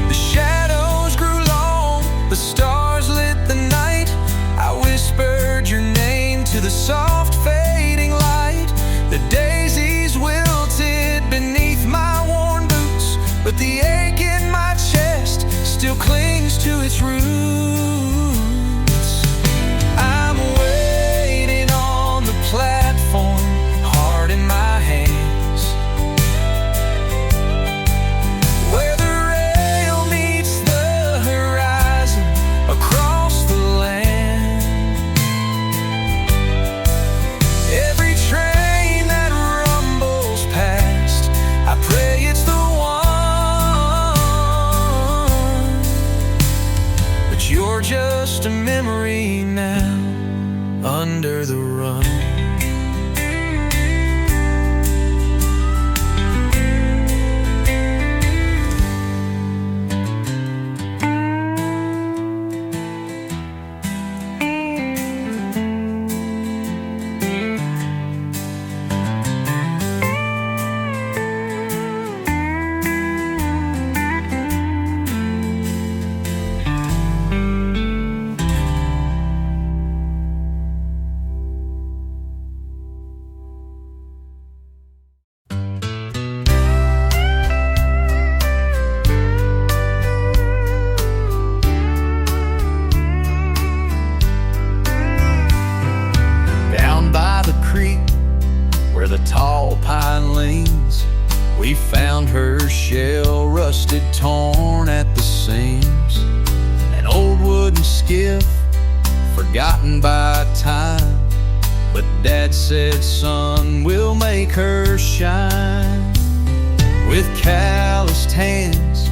The shadows grew long, the stars lit the night. I whispered your name to the soft fading light. The daisies wilted beneath my worn boots, but the ache in my chest still clings to its roots. I'm waiting on the platform, heart in my hands, where the rail meets the horizon across the land. Every train that rumbles past, I pray it's the one, but you're just a memory now under the run. Where the tall pine leans, we found her shell rusted, torn at the seams. An old wooden skiff, forgotten by time, but Dad said, son, we'll make her shine. With calloused hands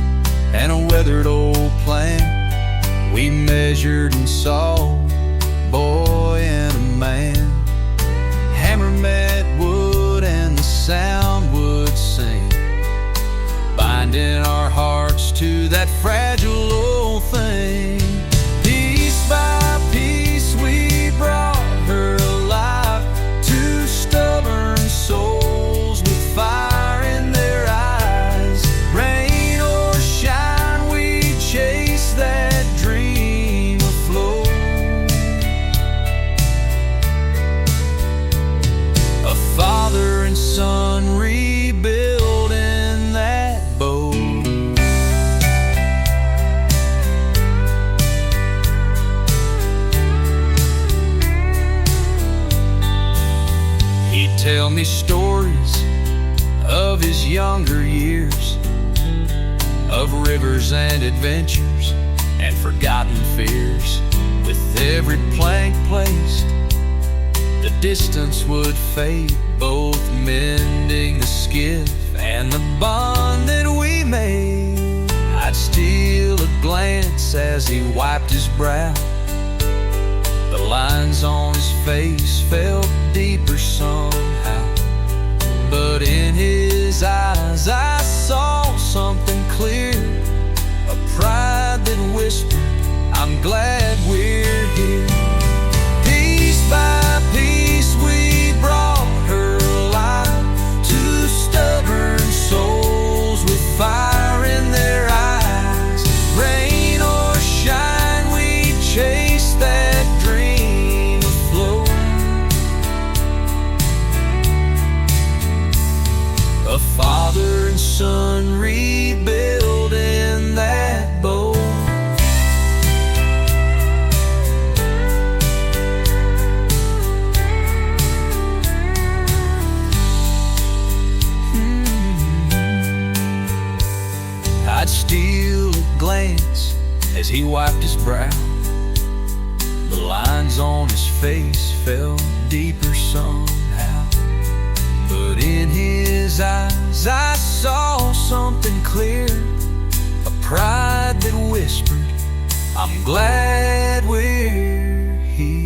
and a weathered old plant, we measured and saw a boy and a man. Hammer met wood and the sound would sing, binding our hearts to that fragile old thing. Piece by piece we brought her alive, two stubborn souls with fire in their eyes. Rain or shine, we chase that dream afloat. A father and son rebuilding that boat. He'd tell me stories of his younger years, of rivers and adventures and forgotten fears. With every plank placed, the distance would fade, both mending the skiff and the bond that we made. I'd steal a glance as he wiped his brow. The lines on his face felt deeper somehow, but in his eyes I saw something clear, a pride that whispered, I'm glad we're here. Piece by piece we brought her alive, two stubborn souls with fire in their eyes. Rain or shine, we chase that dream afloat. A father and son rebuilding that boat. I'd steal a glance as he wiped his brow. The lines on his face felt deeper somehow, but in his eyes I saw something clear, a pride that whispered, I'm glad we're here.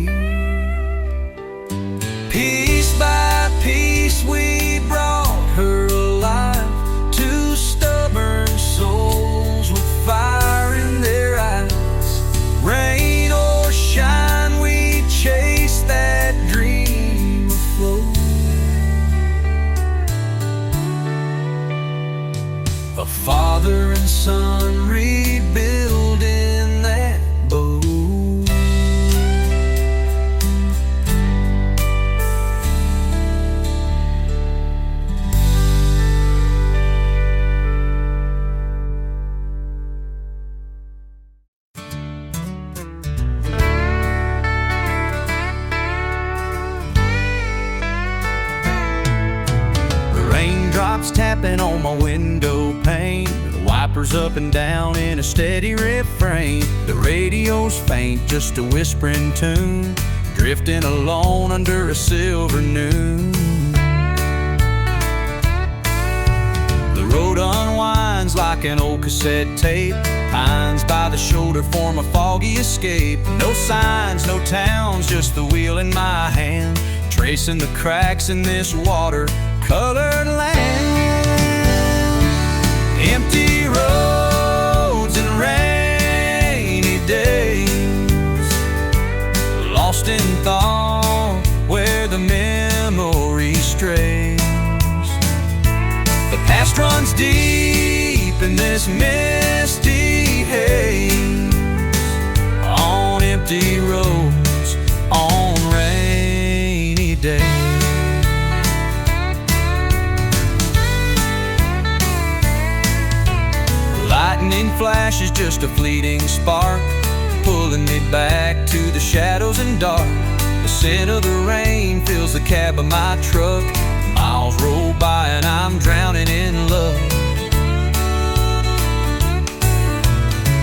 Piece by piece we brought her alive, two stubborn souls with fire wipers up and down in a steady refrain. The radio's faint, just a whispering tune, drifting alone under a silver noon. The road unwinds like an old cassette tape. Pines by the shoulder form a foggy escape. No signs, no towns, just the wheel in my hand, tracing the cracks in this water-colored land. Empty roads and rainy days, lost in thought where the memory strays. The past runs deep in this misty haze, on empty roads, on rainy days. Lightning flash is just a fleeting spark, pulling me back to the shadows and dark. The scent of the rain fills the cab of my truck. Miles roll by and I'm drowning in love.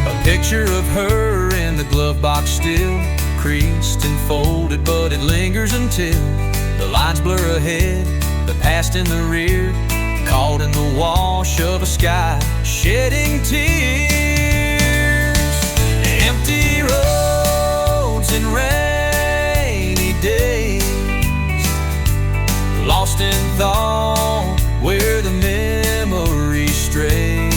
A picture of her in the glove box still, creased and folded, but it lingers until the lines blur ahead, the past in the rear, caught in the wash of a sky shedding tears. Empty roads and rainy days, lost in thought where the memory strays.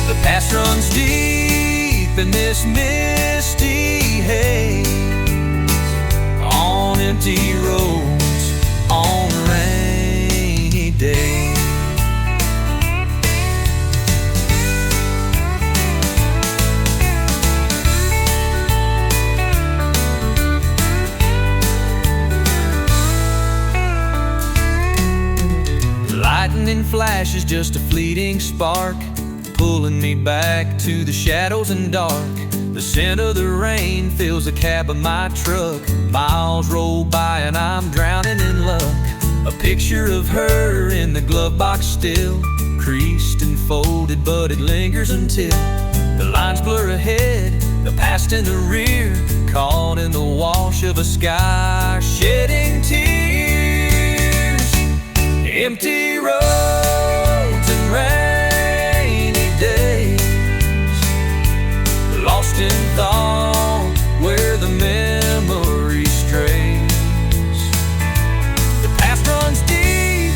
The past runs deep in this misty haze, on empty roads, on rainy days. Lightning flash is just a fleeting spark, pulling me back to the shadows and dark. The scent of the rain fills the cab of my truck. Miles roll by and I'm drowning in luck. A picture of her in the glove box still, creased and folded, but it lingers until the lines blur ahead, the past in the rear, caught in the wash of a sky shedding tears. Empty roads and rainy days, lost in thought where the memory strays. The past runs deep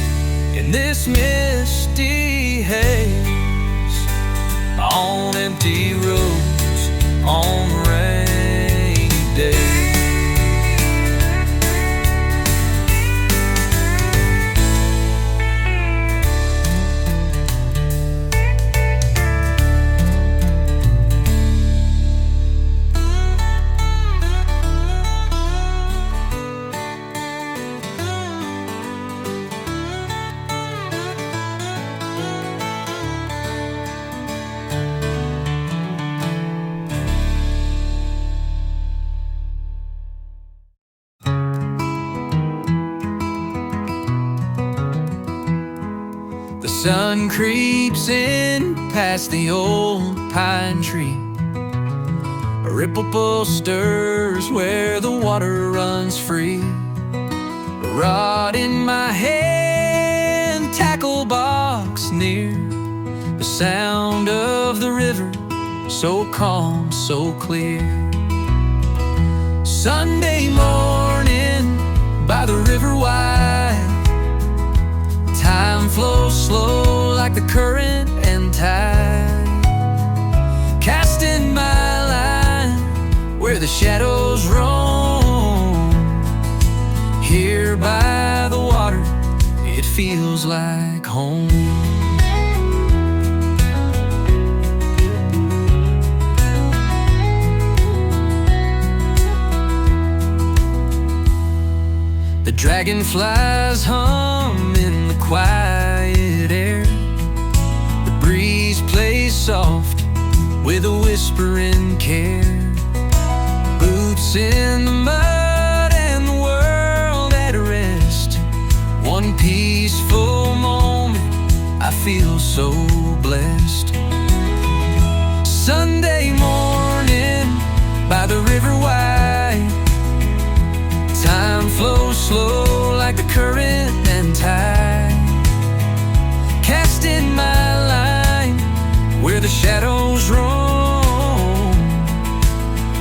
in this misty haze, on empty roads, on rainy days. The sun creeps in past the old pine tree. A ripple stirs where the water runs free. A rod in my hand, tackle box near. The sound of the river, so calm, so clear. Sunday morning by the river wide, time flows slow like the current and tide. Casting my line where the shadows roam. Here by the water, it feels like home. The dragonflies hum in the quiet air. The breeze plays soft with a whispering care. Boots in the mud and the world at rest. One peaceful moment, I feel so so blessed. Sunday morning by the river wide, time flows slow like the current and tide. Casting my line where the shadows roam.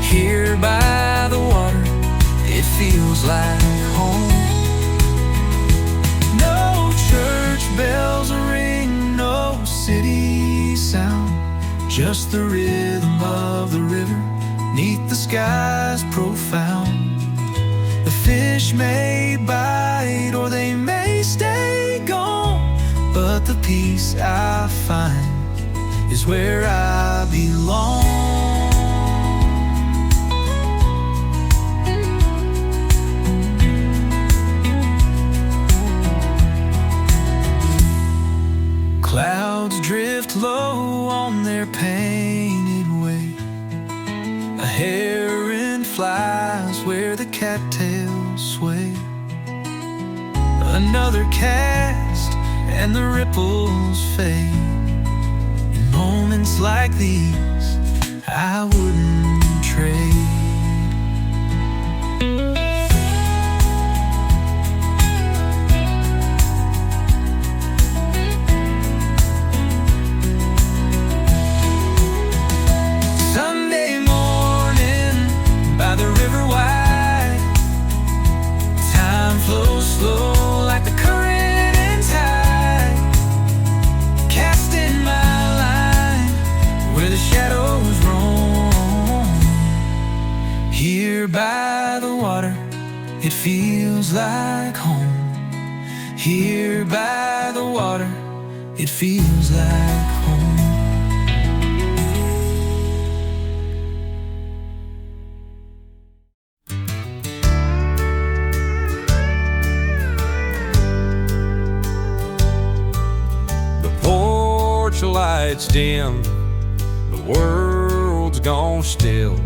Here by the water, it feels like home. No church bells ring, no city sound, just the rhythm of the river neath the skies profound. The fish may bite or they may stay gone, but the peace I find is where I belong. Clouds drift low on their painted way. A heron flies where the cattails sway. Another cast and the ripples fade. In moments like these, I wouldn't trade. Sunday morning by the river wide, time flows slow like the current and tide. Casting my line where the shadows roam. Here by the water, it feels like home. Here by the water, it feels like home. Porch lights dim, the world's gone still.